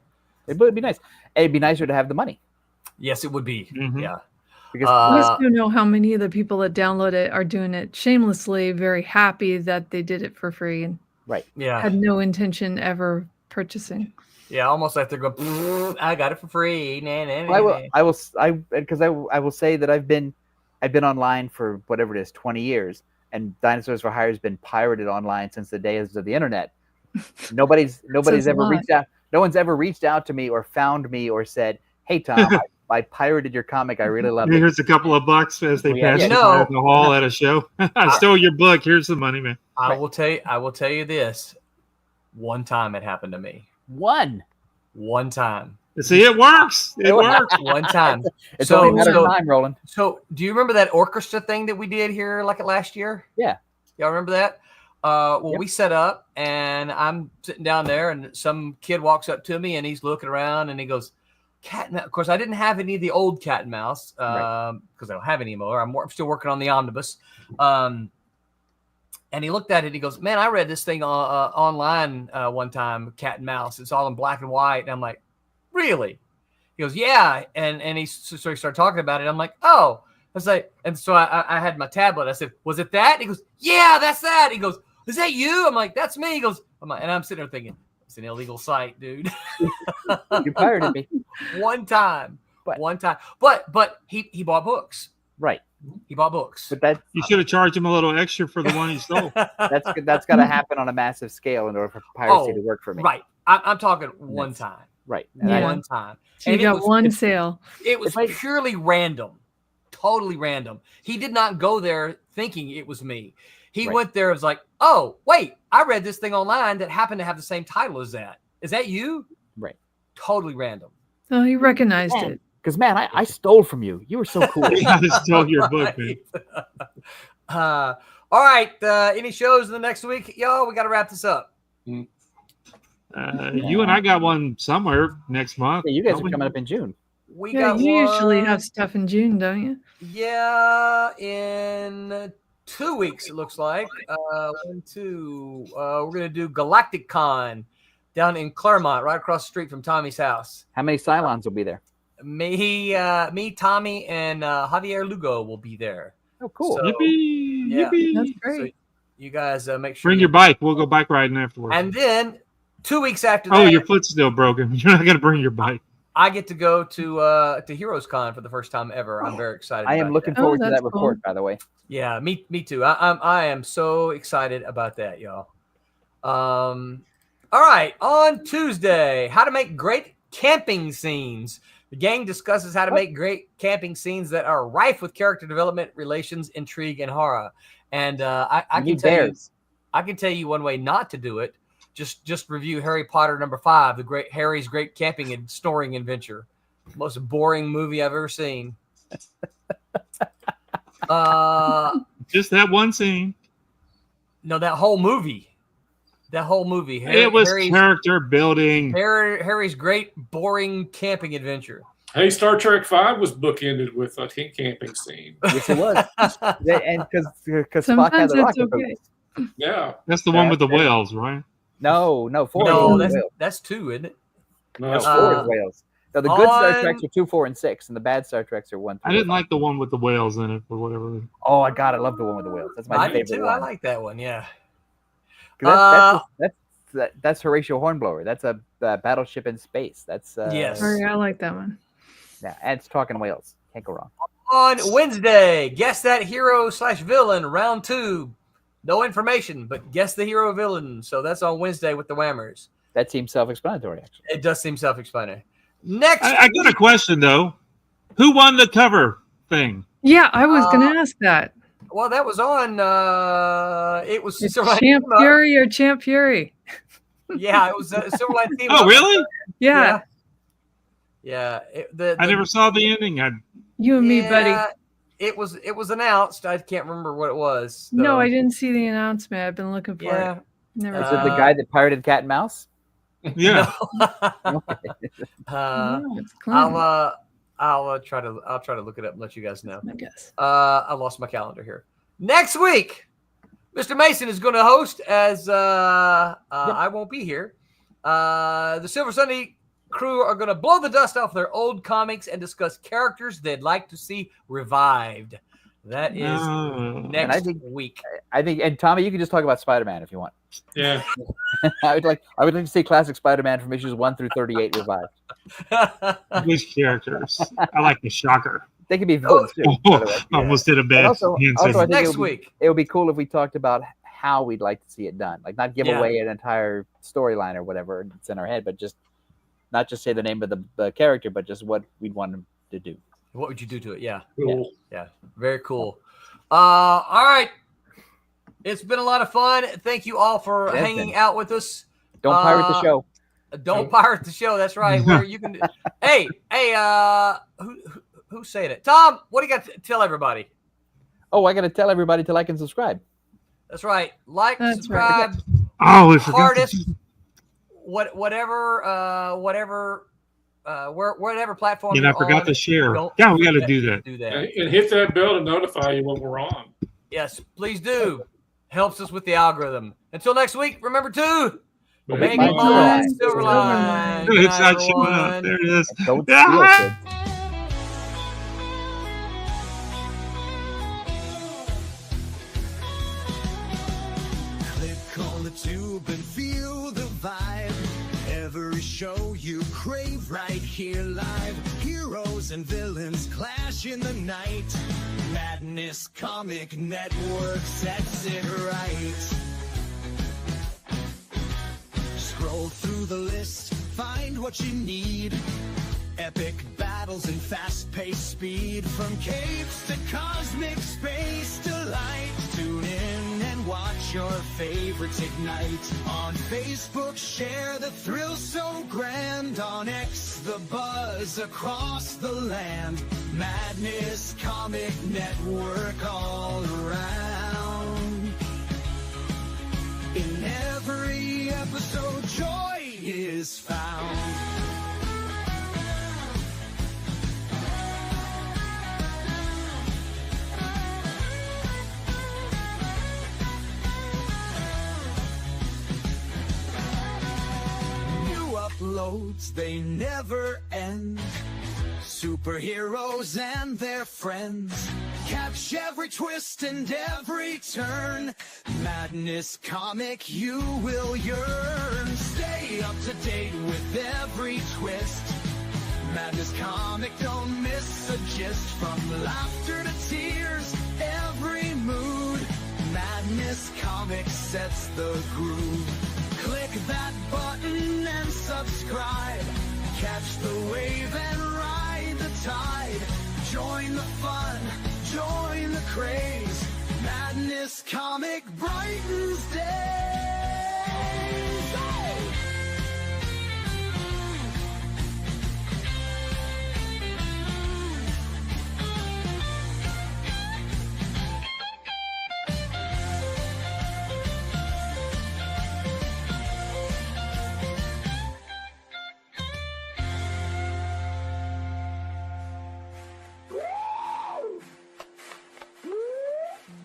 [SPEAKER 8] It would be nice. It'd be nicer to have the money.
[SPEAKER 5] Yes, it would be.
[SPEAKER 9] Mm-hmm.
[SPEAKER 5] Yeah.
[SPEAKER 8] Because
[SPEAKER 7] I just don't know how many of the people that download it are doing it shamelessly, very happy that they did it for free and had no intention ever purchasing.
[SPEAKER 5] Yeah, almost like they're going, I got it for free.
[SPEAKER 8] I will say that I've been online for whatever it is, 20 years, and Dinosaurs for Hire has been pirated online since the days of the internet. Nobody's ever reached out. No one's ever reached out to me or found me or said, "Hey, Tom, I pirated your comic. I really love it."
[SPEAKER 9] Here's a couple of bucks as they pass you by in the hall at a show. I stole your book. Here's the money, man.
[SPEAKER 5] I will tell you this. One time it happened to me.
[SPEAKER 8] One
[SPEAKER 5] time.
[SPEAKER 9] See, it works. It works.
[SPEAKER 5] One time.
[SPEAKER 8] It's only a matter of time, Roland.
[SPEAKER 5] So, do you remember that orchestra thing that we did here like last year?
[SPEAKER 8] Yeah.
[SPEAKER 5] Y'all remember that? We set up, and I'm sitting down there, and some kid walks up to me, and he's looking around, and he goes, "Cat and Mouse." Of course, I didn't have any of the old Cat and Mouse because I don't have any more. I'm still working on the omnibus. And he looked at it, and he goes, "Man, I read this thing online one time, Cat and Mouse. It's all in black and white." And I'm like, "Really?" He goes, "Yeah." And he started talking about it. I'm like, "Oh." I was like, and so I had my tablet. I said, "Was it that?" He goes, "Yeah, that's that." He goes, "Is that you?" I'm like, "That's me." He goes, and I'm sitting there thinking, it's an illegal site, dude.
[SPEAKER 8] You pirated me.
[SPEAKER 5] One time. But he bought books.
[SPEAKER 8] Right.
[SPEAKER 5] He bought books.
[SPEAKER 8] But that
[SPEAKER 9] You should have charged him a little extra for the one he stole.
[SPEAKER 8] that's got to happen on a massive scale in order for piracy to work for me.
[SPEAKER 5] Right. I'm talking one time.
[SPEAKER 8] Right.
[SPEAKER 5] One time.
[SPEAKER 7] So you got one sale.
[SPEAKER 5] It was purely random. Totally random. He did not go there thinking it was me. He went there and was like, "Oh, wait, I read this thing online that happened to have the same title as that. Is that you?"
[SPEAKER 8] Right.
[SPEAKER 5] Totally random.
[SPEAKER 7] Oh, he recognized it.
[SPEAKER 8] Because, man, I stole from you. You were so cool.
[SPEAKER 9] I stole your book, man.
[SPEAKER 5] All right. Any shows in the next week? Y'all, we got to wrap this up.
[SPEAKER 9] You and I got one somewhere next month.
[SPEAKER 8] Yeah, you guys are coming up in June.
[SPEAKER 5] We
[SPEAKER 7] Yeah,
[SPEAKER 5] got
[SPEAKER 7] you
[SPEAKER 5] one.
[SPEAKER 7] usually have stuff in June, don't you?
[SPEAKER 5] Yeah, in 2 weeks, it looks like. We're going to do Galactic Con down in Claremont, right across the street from Tommy's house.
[SPEAKER 8] How many Cylons will be there?
[SPEAKER 5] Me, Tommy, and Javier Lugo will be there.
[SPEAKER 8] Oh, cool.
[SPEAKER 5] So,
[SPEAKER 9] Yippee!
[SPEAKER 5] yeah.
[SPEAKER 9] Yippee!
[SPEAKER 7] That's great.
[SPEAKER 5] So you guys make sure.
[SPEAKER 9] Bring your bike. We'll go bike riding afterwards.
[SPEAKER 5] And then 2 weeks after that.
[SPEAKER 9] Oh, your foot's still broken. You're not going to bring your bike.
[SPEAKER 5] I get to go to Heroes Con for the first time ever. I'm very excited.
[SPEAKER 8] I am looking forward to that report, by the way.
[SPEAKER 5] Yeah, me too. I am so excited about that, y'all. All right, on Tuesday, how to make great camping scenes. The gang discusses how to make great camping scenes that are rife with character development, relations, intrigue, and horror. And I can tell you one way not to do it. Just review Harry Potter #5, Harry's Great Camping and Snoring Adventure. Most boring movie I've ever seen.
[SPEAKER 9] Just that one scene.
[SPEAKER 5] No, that whole movie.
[SPEAKER 9] It was character building.
[SPEAKER 5] Harry's Great Boring Camping Adventure.
[SPEAKER 6] Hey, Star Trek V was bookended with a camping scene.
[SPEAKER 8] Yes, it was. And because Spock had the rocket boots.
[SPEAKER 6] Yeah.
[SPEAKER 9] That's the one with the whales, right?
[SPEAKER 8] No, 4.
[SPEAKER 5] No, that's 2, isn't it?
[SPEAKER 6] No,
[SPEAKER 8] No,
[SPEAKER 6] that's
[SPEAKER 8] 4 is whales. No, the good Star Treks are 2, 4, and 6, and the bad Star Treks are 1, 3.
[SPEAKER 9] I didn't like the one with the whales in it or whatever.
[SPEAKER 8] Oh, I love the one with the whales. That's my
[SPEAKER 5] I
[SPEAKER 8] favorite
[SPEAKER 5] do too.
[SPEAKER 8] one.
[SPEAKER 5] I like that one. Yeah.
[SPEAKER 8] That's Horatio Hornblower. That's a battleship in space. That's
[SPEAKER 5] yes.
[SPEAKER 7] Oh, yeah, I like that one.
[SPEAKER 8] Yeah, and it's talking whales. Can't go wrong.
[SPEAKER 5] On Wednesday, guess that hero/villain, round 2. No information, but guess the hero villain. So that's on Wednesday with the Whammers.
[SPEAKER 8] That seems self-explanatory, actually.
[SPEAKER 5] It does seem self-explanatory. Next,
[SPEAKER 9] I got a question though. Who won the cover thing?
[SPEAKER 7] Yeah, I was going to ask that.
[SPEAKER 5] Well, that was on. It was
[SPEAKER 7] Champ Fury or Champ Fury?
[SPEAKER 5] Yeah, it was Silverline team.
[SPEAKER 9] Oh, really?
[SPEAKER 7] Yeah.
[SPEAKER 5] Yeah.
[SPEAKER 9] I never saw the ending.
[SPEAKER 7] You and me, buddy.
[SPEAKER 5] It was announced. I can't remember what it was. So.
[SPEAKER 7] No, I didn't see the announcement. I've been looking for it. Never.
[SPEAKER 8] Is it the guy that pirated Cat and Mouse?
[SPEAKER 9] Yeah.
[SPEAKER 5] I'll try to look it up and let you guys know.
[SPEAKER 7] I guess.
[SPEAKER 5] I lost my calendar here. Next week, Mr. Mason is going to host as I won't be here. The Silver Sunday crew are going to blow the dust off their old comics and discuss characters they'd like to see revived. That is next week.
[SPEAKER 8] I think, and Tommy, you can just talk about Spider-Man if you want.
[SPEAKER 6] Yeah.
[SPEAKER 8] I would like to see classic Spider-Man from issues 1 through 38 revived.
[SPEAKER 9] Which characters? I like the Shocker.
[SPEAKER 8] They could be villains too.
[SPEAKER 9] Almost did a bad
[SPEAKER 8] also, I think
[SPEAKER 5] next week.
[SPEAKER 8] It would be cool if we talked about how we'd like to see it done. Like not give away an entire storyline or whatever it's in our head, but just not just say the name of the character, but just what we'd want him to do.
[SPEAKER 5] What would you do to it? Yeah.
[SPEAKER 6] Cool.
[SPEAKER 5] Yeah. Very cool. All right. It's been a lot of fun. Thank you all for hanging out with us.
[SPEAKER 8] Don't pirate the show.
[SPEAKER 5] Don't pirate the show. That's right. Where you can. Hey, who said it? Tom, what do you got to tell everybody?
[SPEAKER 8] Oh, I got to tell everybody to like and subscribe.
[SPEAKER 5] That's right. Like,
[SPEAKER 7] That's
[SPEAKER 5] subscribe.
[SPEAKER 7] right.
[SPEAKER 9] Oh, we forgot.
[SPEAKER 5] Hardest. Whatever platform.
[SPEAKER 9] And I forgot to share. Yeah, we got to do that.
[SPEAKER 5] Do that.
[SPEAKER 6] And hit that bell to notify you when we're on.
[SPEAKER 5] Yes, please do. Helps us with the algorithm. Until next week, remember to
[SPEAKER 6] Make
[SPEAKER 5] mine
[SPEAKER 8] mine
[SPEAKER 5] Silverline. Good
[SPEAKER 9] It's
[SPEAKER 5] night,
[SPEAKER 9] not showing up.
[SPEAKER 5] everyone.
[SPEAKER 9] There it is.
[SPEAKER 8] Don't steal it, kids.
[SPEAKER 10] Click on the tube and feel the vibe. Every show you crave right here live. Heroes and villains clash in the night. Madness Comic Network sets it right. Scroll through the list, find what you need. Epic battles and fast-paced speed. From capes to cosmic space delight. Tune in and watch your favorites ignite. On Facebook, share the thrill so grand. On X, the buzz across the land. Madness Comic Network all around. In every episode, joy is found. Uploads, they never end. Superheroes and their friends. Catch every twist and every turn. Madness Comic, you will yearn. Stay up to date with every twist. Madness Comic, don't miss a gist. From laughter to tears, every mood. Madness Comic sets the groove. Click that button and subscribe. Catch the wave and ride the tide. Join the fun, join the craze. Madness Comic brightens days. Hey!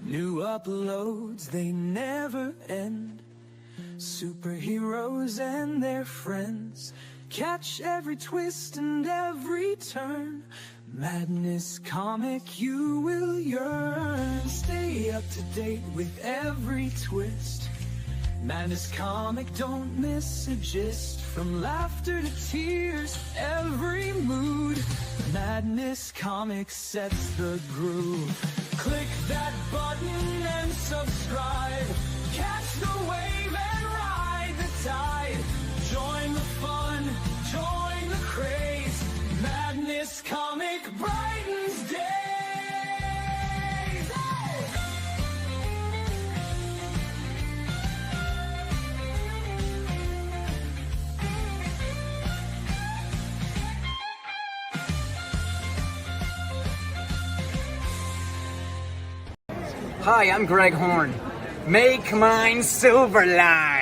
[SPEAKER 10] New uploads, they never end. Superheroes and their friends. Catch every twist and every turn. Madness Comic, you will yearn. Stay up to date with every twist. Madness Comic, don't miss a gist. From laughter to tears, every mood. Madness Comic sets the groove. Click that button and subscribe. Catch the wave and ride the tide. Join the fun, join the craze. Madness Comic brightens days. Hey!
[SPEAKER 11] Hi, I'm Greg Horn. Make mine Silverline.